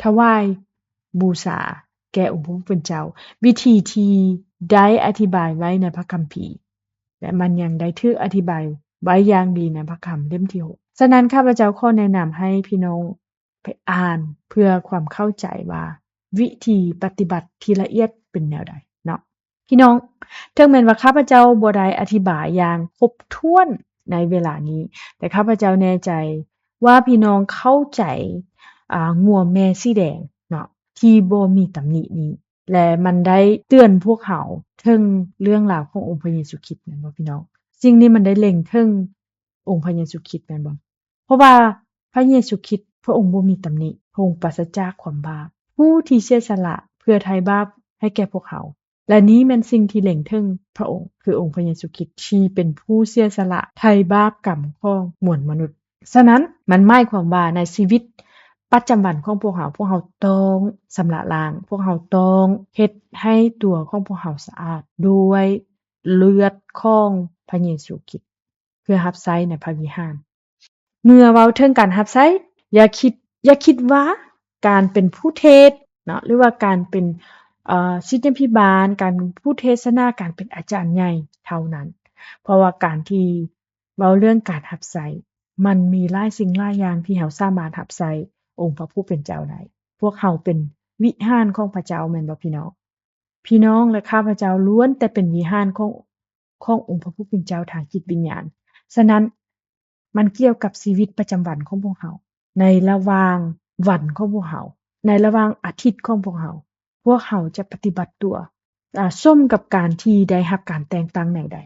ถวายบูชาแก่องค์พระผู้เป็นเจ้าวิธีที่ได้อธิบายไว้ในพระคัมภีร์และมันยังได้ถูกอธิบายไว้อย่างดีในพระคัมภีร์เล่มที่6ฉะนั้นข้าพเจ้าขอแนะนำให้พี่น้องไปอ่านเพื่อความเข้าใจว่าวิธีปฏิบัติที่ละเอียดเป็นแนวใดเนาะพี่น้องถึงแม้ว่าข้าพเจ้าบ่ได้อธิบายอย่างครบถ้วนในเวลานี้แต่ข้าพเจ้าแน่ใจว่าพี่น้องเข้าใจงัวแม่สีแดงเนาะที่บ่มีตำหนินี้และมันได้เตือนพวกเขาถึงเรื่องราวขององค์พระเยซูคริสต์แม่นบ่พี่น้องสิ่งนี้มันได้เล็งถึงองค์พระเยซูคริสต์แม่นบ่เพราะว่าพระเยซูคริสต์พระองค์บ่มีตำหนิพระองค์ปราศจากความบาปผู้ที่เสียสละเพื่อไถ่บาปให้แก่พวกเขาและนี้แม่นสิ่งที่เล็งถึงพระองค์คือองค์พระเยซูคริสต์ที่เป็นผู้เสียสละไถ่บาปกรรมของมวลมนุษย์ฉะนั้นมันหมายความว่าในชีวิตประจำวันของพวกเราต้องชำระล้างพวกเราต้องเฮ็ดให้ตัวของพวกเราสะอาดด้วยเลือดของพระเยซูคริสต์เพื่อรับใช้ในพระวิหารเมื่อเว้าถึงการรับใช้อย่าคิดว่าการเป็นผู้เทศน์เนาะหรือว่าการเป็นศิษยาภิบาลการเป็นผู้เทศนาการเป็นอาจารย์ใหญ่เท่านั้นเพราะว่าการที่เว้าเรื่องการรับใช้มันมีหลายสิ่งหลายอย่างที่เราสามารถรับใช้องค์พระผู้เป็นเจ้าได้พวกเราเป็นวิหารของพระเจ้าแม่นบ่พี่น้องพี่น้องและข้าพเจ้าล้วนแต่เป็นวิหารขององค์พระผู้เป็นเจ้าทางจิตวิญญาณฉะนั้นมันเกี่ยวกับชีวิตประจำวันของพวกเราในระหว่างวันของพวกเราในระหว่างอาทิตย์ของพวกเราจะปฏิบัติตัวส้มกับการที่ได้รับการแต่งตั้งแนวใด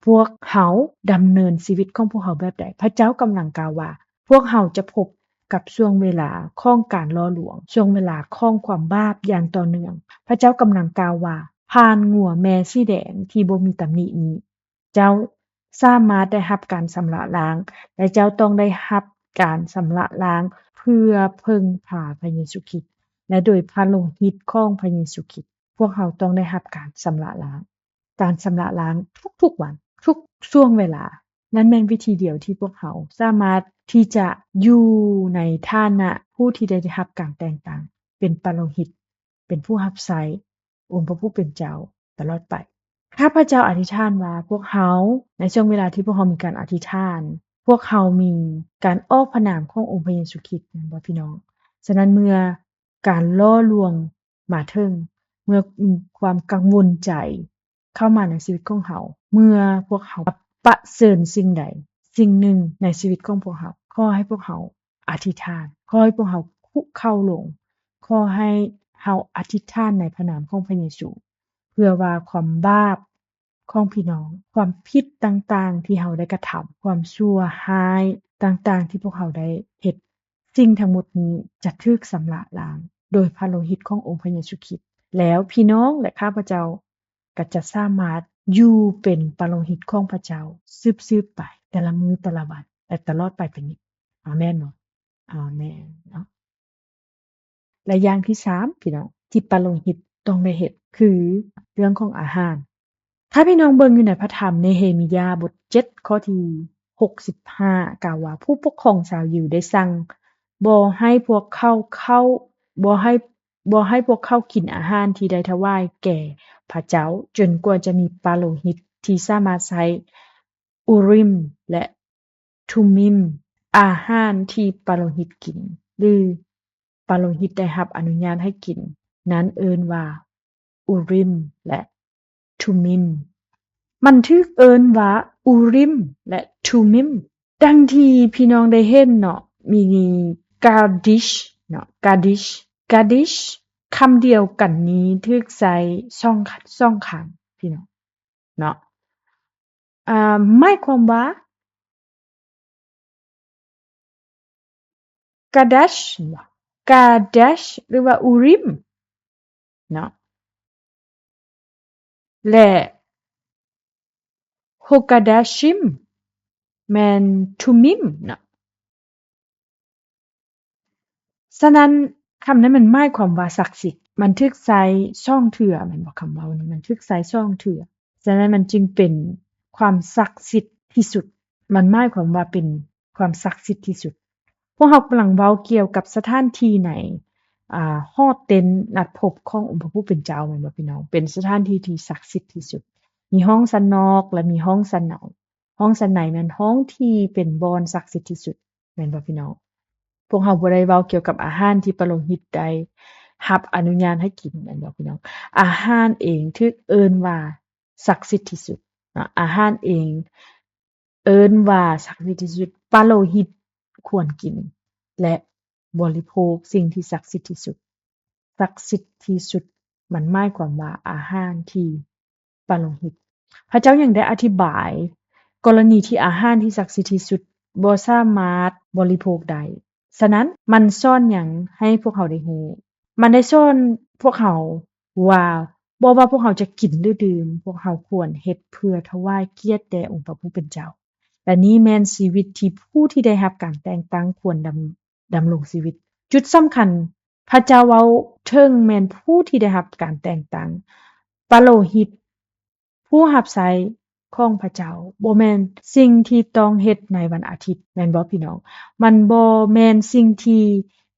พวกเขาดำเนินชีวิตของพวกเขาแบบใดพระเจ้ากำลังกล่าวว่าพวกเขาจะพบกับช่วงเวลาของการล่อลวงช่วงเวลาของความบาปอย่างต่อเนื่องพระเจ้ากำลังกล่าวว่าผ่านงัวแม่สีแดงที่บ่มีตำหนินี้เจ้าสามารถได้รับการชำระล้างและเจ้าต้องได้รับการชำระล้างเพื่อพึ่งพาพระเยซูคริสต์และโดยพระโลหิตของพระเยซูคริสต์พวกเขาต้องได้รับการชำระล้างทุกๆวันทุกช่วงเวลา นั่นแม่นวิธีเดียวที่พวกเขาสามารถที่จะอยู่ในฐานะผู้ที่ได้รับการแต่งตั้งเป็นปาโลหิตเป็นผู้รับใช้องค์พระผู้เป็นเจ้าตลอดไปข้าพเจ้าอธิษฐานว่าพวกเขาในช่วงเวลาที่พวกเขามีการอธิษฐานพวกเขามีการออกพระนามขององค์พระเยซูคริสต์แม่นบ่พี่น้องฉะนั้นเมื่อการล่อลวงมาถึงเมื่อความกังวลใจเข้ามาในชีวิตของเขาเมื่อพวกเขาประเสริญสิ่งใดสิ่งหนึ่งในชีวิตของพวกเขาขอให้พวกเขาอธิษฐานขอให้พวกเขาคุกเข่าลงขอให้เฮาอธิษฐานในพระนามของพระเยซูเพื่อว่าความบาปของพี่น้องความผิดต่างๆที่เฮาได้กระทำความชั่วร้ายต่างๆที่พวกเขาได้เฮ็ดสิ่งทั้งหมดนี้จะถูกชำระล้างโดยพระโลหิตขององค์พระเยซูคริสต์แล้วพี่น้องและข้าพเจ้าก็จะสามารถอยู่เป็นปาโลหิตของพระเจ้าสืบๆไปแต่ละมื้อแต่ละวันและตลอดไปเป็นนิจอาเมนเนาะอาเมนเนาะและอย่างที่3พี่น้องที่ปาโลหิตต้องได้เฮ็ดคือเรื่องของอาหารถ้าพี่น้องเบิ่งอยู่ในพระธรรมเนเฮมียาบท7ข้อที่65กล่าวว่าผู้ปกครองชาวยิวได้สั่งบ่ให้พวกเขาบ่ให้บ่ให้พวกเขากินอาหารที่ได้ถวายแก่พระเจ้าจนกว่าจะมีปาโลหิตที่สามารถใช้อูริมและทุมิมอาหารที่ปาโลหิตกินหรือปาโลหิตได้รับอนุญาตให้กินนั้นเอิ้นว่าอูริมและทุมิมมันถูกเอิ้นว่าอูริมและทุมิมดังที่พี่น้องได้เห็นเนาะมีกาดิชเนาะกาดิชคำเดียวกันนี้ถูกใช้2ครั้งพี่น้องเนาะหมายความว่า Kadesh บ่ Kadesh หรือว่า Urim เนาะและ Hokadashim แม่น Tumim เนาะฉะนั้นคำนั้นมันหมายความว่าศักดิ์สิทธิ์มันถูกใช้ช่องเทื่อแม่นบ่คำเว้านี้มันถูกใช้ช่องเทื่อฉะนั้นมันจึงเป็นความศักดิ์สิทธิ์ที่สุดมันหมายความว่าเป็นความศักดิ์สิทธิ์ที่สุดพวกเรากำลังเว้าเกี่ยวกับสถานที่ในฮอดเต็นท์นัดพบขององค์พระผู้เป็นเจ้าแม่นบ่พี่น้องเป็นสถานที่ที่ศักดิ์สิทธิ์ที่สุดมีห้องสันนอกและมีห้องสันในห้องสันในแม่นห้องที่เป็นบ่อนศักดิ์สิทธิ์ที่สุดแม่นบ่พี่น้องพวกเราบ่ได้เว้าเกี่ยวกับอาหารที่ปะโลหิตได้รับอนุญาตให้กินแม่นบ่พี่น้องอาหารเองถูกเอิ้นว่าศักดิ์สิทธิ์ที่สุดเนาะอาหารเองเอิ้นว่าศักดิ์สิทธิ์ที่สุดปะโลหิตควรกินและบริโภคสิ่งที่ศักดิ์สิทธิ์ที่สุดศักดิ์สิทธิ์ที่สุดมันหมายความว่าอาหารที่ปะโลหิตพระเจ้ายังได้อธิบายกรณีที่อาหารที่ศักดิ์สิทธิ์ที่สุดบ่สามารถบริโภคได้ฉะนั้นมันสอนหยังให้พวกเขาได้รู้มันได้สอนพวกเขาว่าบ่ว่าพวกเขาจะกินหรือดื่มพวกเขาควรเฮ็ดเพื่อถวายเกียรติแด่องค์พระผู้เป็นเจ้าและนี้แม่นชีวิตที่ผู้ที่ได้รับการแต่งตั้งควรดำรงชีวิตจุดสำคัญพระเจ้าเว้าถึงแม่นผู้ที่ได้รับการแต่งตั้งปาโลหิตผู้รับใช้ของพระเจ้าบ่แม่นสิ่งที่ต้องเฮ็ดในวันอาทิตย์แม่นบ่พี่น้องมันบ่แม่นสิ่งที่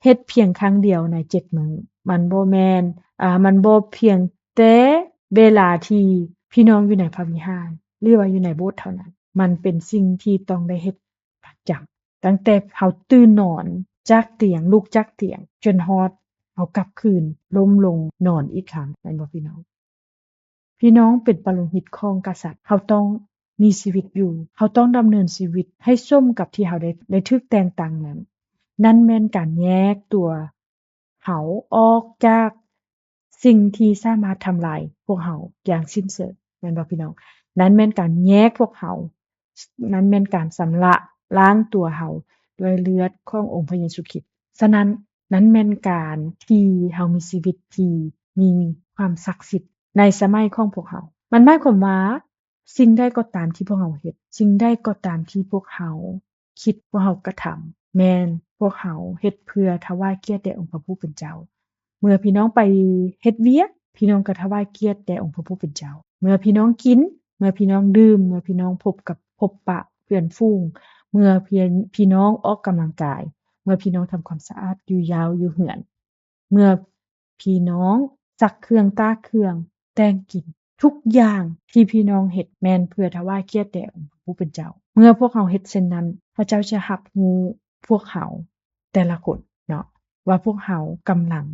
เฮ็ดเพียงครั้งเดียวใน7มื้อมันบ่แม่นมันบ่เพียงแต่เวลาที่พี่น้องอยู่ในพระวิหารหรือว่าอยู่ในโบสถ์เท่านั้นมันเป็นสิ่งที่ต้องได้เฮ็ดประจำตั้งแต่เฮาตื่นนอนจากเตียงลุกจากเตียงจนฮอดเฮากลับคืนล้มลงนอนอีกครั้งแม่นบ่พี่น้องพี่น้องเป็นปรหิตของกษัตริย์เฮาต้องมีชีวิตอยู่เฮาต้องดำเนินชีวิตให้สมกับที่เฮาได้ถูกแต่งตั้งนั้นนั่นแม่นการแยกตัวเฮาออกจากสิ่งที่สามารถทำลายพวกเฮาอย่างสิ้นเชิงแม่นบ่พี่น้องนั่นแม่นการแยกพวกเฮานั่นแม่นการสำระล้างตัวเฮาด้วยเลือดขององค์พระเยซูคริสต์ฉะนั้นนั่นแม่นการที่เฮามีชีวิตที่มีความศักดิ์สิทธิ์ในสมัยของพวกเฮามันหมายความว่าสิ่งใดก็ตามที่พวกเฮาเฮ็ดสิ่งใดก็ตามที่พวกเฮาคิดพวกเฮากระทำแม่นพวกเฮาเฮ็ดเพื่อถวายเกียรติแด่องค์พระผู้เป็นเจ้าเมื่อพี่น้องไปเฮ็ดเวียกพี่น้องก็ถวายเกียรติแด่องค์พระผู้เป็นเจ้าเมื่อพี่น้องกินเมื่อพี่น้องดื่มเมื่อพี่น้องพบปะ เพื่อนฝูงเมื่อพี่น้องออกกำลังกายเมื่อพี่น้องทำความสะอาดอยู่ยาวอยู่เหือนเมื่อพี่น้องซักเครื่องตากเครื่องแต่งกินทุกอย่างที่พี่น้องเฮ็ดแม่นเพื่อถวายเกียรติแด่องค์พระผู้เป็นเจ้าเมื่อพวกเราเฮ็ดเช่นนั้นพระเจ้าจะรับรู้พวกเขาแต่ละคนเนาะว่าพวกเขากำลัง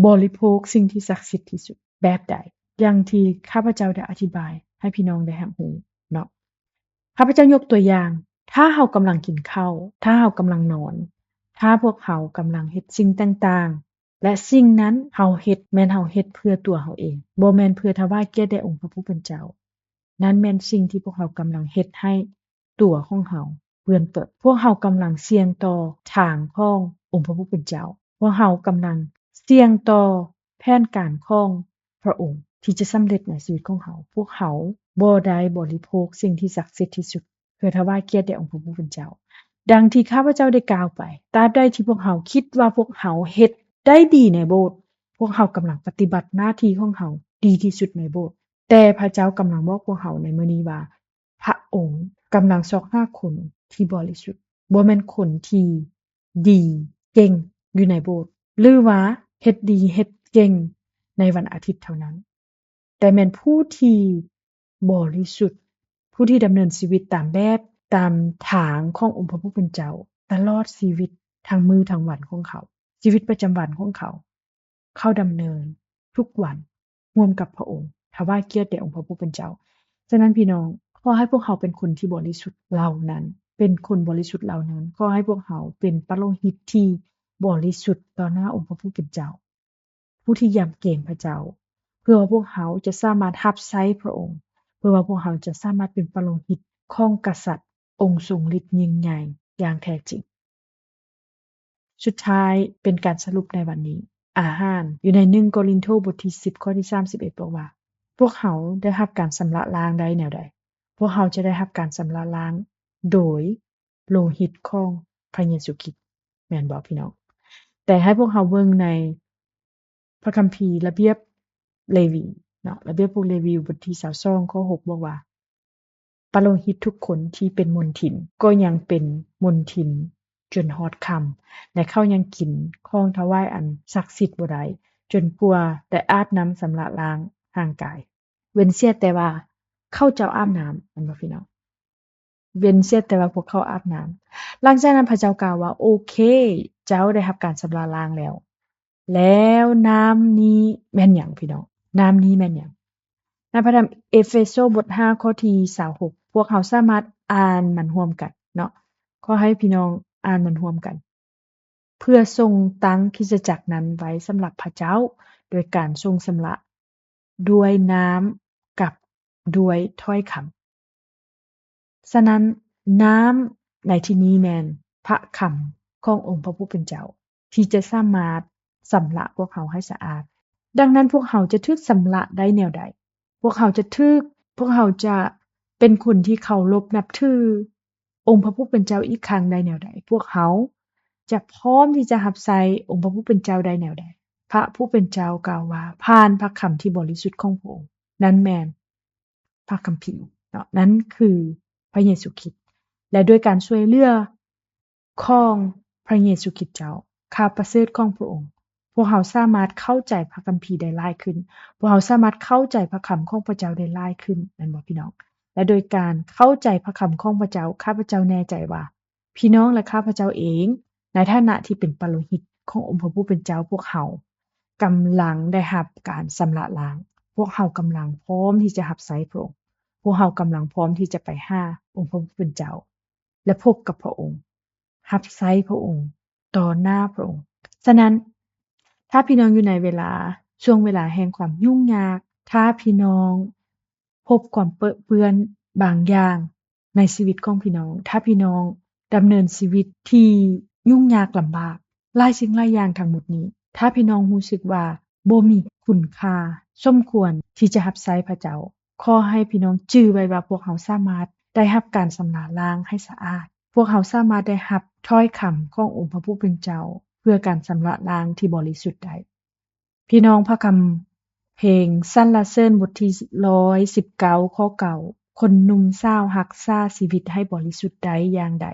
บริโภคสิ่งที่ศักดิ์สิทธิ์ที่สุดแบบใดอย่างที่ข้าพเจ้าได้อธิบายให้พี่น้องได้รับรู้เนาะข้าพเจ้ายกตัวอย่างถ้าเรากำลังกินข้าวถ้าเรากำลังนอนถ้าพวกเขากำลังเฮ็ดสิ่งต่างๆและสิ่งนั้นเราเฮ็ดแม่นเราเฮ็ดเพื่อตัวเราเองบ่แม่นเพื่อถวายเกียรติแด่องค์พระผู้เป็นเจ้านั้นแม่นสิ่งที่พวกเรากำลังเฮ็ดให้ตัวของเราเปื้อนเปิดพวกเรากำลังเสี่ยงต่อทางขององค์พระผู้เป็นเจ้าพวกเรากำลังเสี่ยงต่อแผนการของพระองค์ที่จะสำเร็จในชีวิตของเราพวกเขาบ่ได้บริโภคสิ่งที่ศักดิ์สิทธิ์ที่สุดเพื่อถวายเกียรติแด่องค์พระผู้เป็นเจ้าดังที่ข้าพเจ้าได้กล่าวไปตราบใดที่พวกเขาคิดว่าพวกเขาเฮ็ดได้ดีในโบสถ์พวกเขากำลังปฏิบัติหน้าที่ของเขาดีที่สุดในโบสถ์แต่พระเจ้ากำลังบอกพวกเขาในมื้อนี้ว่าพระองค์กำลังซอกหาคนที่บริสุทธิ์บ่แม่นคนที่ดีเก่งอยู่ในโบสถ์หรือว่าเฮ็ดดีเฮ็ดเก่งในวันอาทิตย์เท่านั้นแต่แม่นผู้ที่บริสุทธิ์ผู้ที่ดำเนินชีวิตตามแบบตามทางขององค์พระผู้เป็นเจ้าตลอดชีวิตทั้งมื้อทั้งวันของเขาชีวิตประจำวันของเขาดำเนินทุกวันร่วมกับพระองค์ถวายเกียรติแด่องค์พระผู้เป็นเจ้าฉะนั้นพี่น้องขอให้พวกเขาเป็นคนที่บริสุทธิ์เหล่านั้นเป็นคนบริสุทธิ์เหล่านั้นขอให้พวกเขาเป็นปโลหิตที่บริสุทธิ์ต่อหน้าองค์พระผู้เป็นเจ้าผู้ที่ยำเกรงพระเจ้าเพื่อว่าพวกเขาจะสามารถรับใช้พระองค์เพื่อว่าพวกเขาจะสามารถเป็นปโลหิตของกษัตริย์องค์ทรงฤทธิ์ยิ่งใหญ่อย่างแท้จริงสุดท้ายเป็นการสรุปในวันนี้อาหารอยู่ใน1โครินธ์บทที่10ข้อที่31บอกว่าพวกเขาได้รับการชำระล้างได้แนวใดพวกเขาจะได้รับการชำระล้างโดยโลหิตของพระเยซูคริสต์แม่นบ่พี่น้องแต่ให้พวกเขาเบิ่งในพระคัมภีร์ระเบียบเลวีเนาะระเบียบพวกเลวีบทที่22ข้อ6บอกว่าปโลหิตทุกคนที่เป็นมลทินก็ยังเป็นมลทินจนฮอดค่ำและเขายังกินของถวายอันศักดิ์สิทธิ์บ่ได้จนกว่าได้อาบน้ำสำระล้างร่างกายเว้นเสียแต่ว่าเขาเจ้าอาบน้ำแม่นบ่พี่น้องเว้นเสียแต่ว่าพวกเขาอาบน้ำหลังจากนั้นพระเจ้ากล่าวว่าโอเคเจ้าได้รับการชำระล้างแล้วน้ำนี้แม่นหยังพี่น้องน้ำนี้แม่นหยังในพระธรรมเอเฟโซบท5ข้อที่26พวกเขาสามารถอ่านมันร่วมกันเนาะขอให้พี่น้องอ่านมันร่วมกันเพื่อทรงตั้งคริสตจักรนั้นไว้สำหรับพระเจ้าโดยการทรงชำระด้วยน้ำกับด้วยถ้อยคำฉะนั้นน้ำในที่นี้แม่นพระคำขององค์พระผู้เป็นเจ้าที่จะสามารถชำระพวกเขาให้สะอาดดังนั้นพวกเขาจะถูกชำระได้แนวใดพวกเขาจะเป็นคนที่เคารพนับถือองค์พระผู้เป็นเจ้าอีกครั้งได้แนวใดพวกเขาจะพร้อมที่จะรับใช้องค์พระผู้เป็นเจ้าได้แนวใดพระผู้เป็นเจ้ากล่าวว่าผ่านพระคำที่บริสุทธิ์ของพระองค์นั้นแม่นพระคัมภีร์เนาะนั้นคือพระเยซูคริสต์และด้วยการช่วยเหลือของพระเยซูคริสต์เจ้าข่าวประเสริฐของพระองค์พวกเขาสามารถเข้าใจพระคัมภีร์ได้หลายขึ้นพวกเขาสามารถเข้าใจพระคำของพระเจ้าได้หลายขึ้นนั่นบ่พี่น้องและโดยการเข้าใจพระคำของพระเจ้าข้าพเจ้าแน่ใจว่าพี่น้องและข้าพเจ้าเองในฐานะที่เป็นปโลหิตขององค์พระผู้เป็นเจ้าพวกเขากำลังได้รับการชำระล้างพวกเขากำลังพร้อมที่จะรับใช้พระองค์พวกเขากำลังพร้อมที่จะไปหาองค์พระผู้เป็นเจ้าและพบกับพระองค์รับใช้พระองค์ต่อหน้าพระองค์ฉะนั้นถ้าพี่น้องอยู่ในช่วงเวลาแห่งความยุ่งยากถ้าพี่น้องพบความเปื้อนบางอย่างในชีวิตของพี่น้องถ้าพี่น้องดำเนินชีวิตที่ยุ่งยากลำบากหลายสิ่งหลายอย่างทั้งหมดนี้ถ้าพี่น้องรู้สึกว่าบ่มีคุณค่าสมควรที่จะรับใช้พระเจ้าขอให้พี่น้องจื้อไว้ว่าพวกเขาสามารถได้รับการชำระล้างให้สะอาดพวกเขาสามารถได้รับถ้อยคำขององค์พระผู้เป็นเจ้าเพื่อการชำระล้างที่บริสุทธิ์ได้พี่น้องพระคำเพลงสรรเสริญบทที่119ข้อ9 คนหนุ่มสาวรักษาชีวิตให้บริสุทธิ์ได้อย่างใด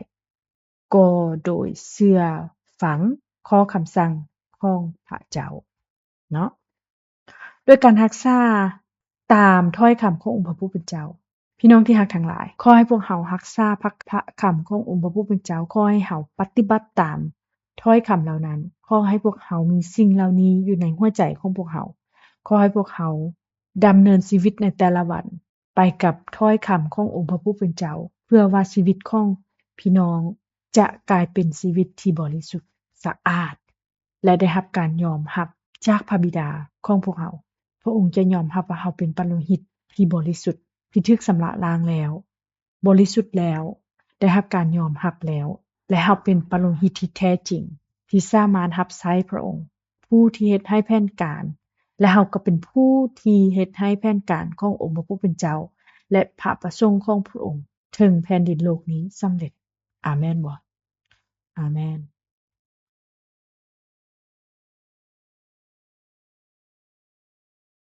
ก็โดยเชื่อฝังข้อคำสั่งของพระเจ้าเนาะด้วยการรักษาตามถ้อยคำขององค์พระผู้เป็นเจ้าพี่น้องที่รักทั้งหลายขอให้พวกเรารักษาพระคำขององค์พระผู้เป็นเจ้าขอให้เราปฏิบัติตามถ้อยคำเหล่านั้นขอให้พวกเรามีสิ่งเหล่านี้อยู่ในหัวใจของพวกเราขอให้พวกเราดำเนินชีวิตในแต่ละวันไปกับถ้อยคำขององค์พระผู้เป็นเจ้าเพื่อว่าชีวิตของพี่น้องจะกลายเป็นชีวิตที่บริสุทธิ์สะอาดและได้รับการยอมรับจากพระบิดาของพวกเราพระองค์จะยอมรับว่าเราเป็นปโลหิตที่บริสุทธิ์ที่ถูกชำระล้างแล้วบริสุทธิ์แล้วได้รับการยอมรับแล้วและเราเป็นปโลหิตที่แท้จริงที่สามารถรับใช้พระองค์ผู้ที่เฮ็ดให้แผนการและเราก็เป็นผู้ที่เฮ็ดให้แผนการขององค์พระผู้เป็นเจ้าและพระประสงค์ของพระองค์ถึงแผ่นดินโลกนี้สำเร็จอาเมนบ่อาเมน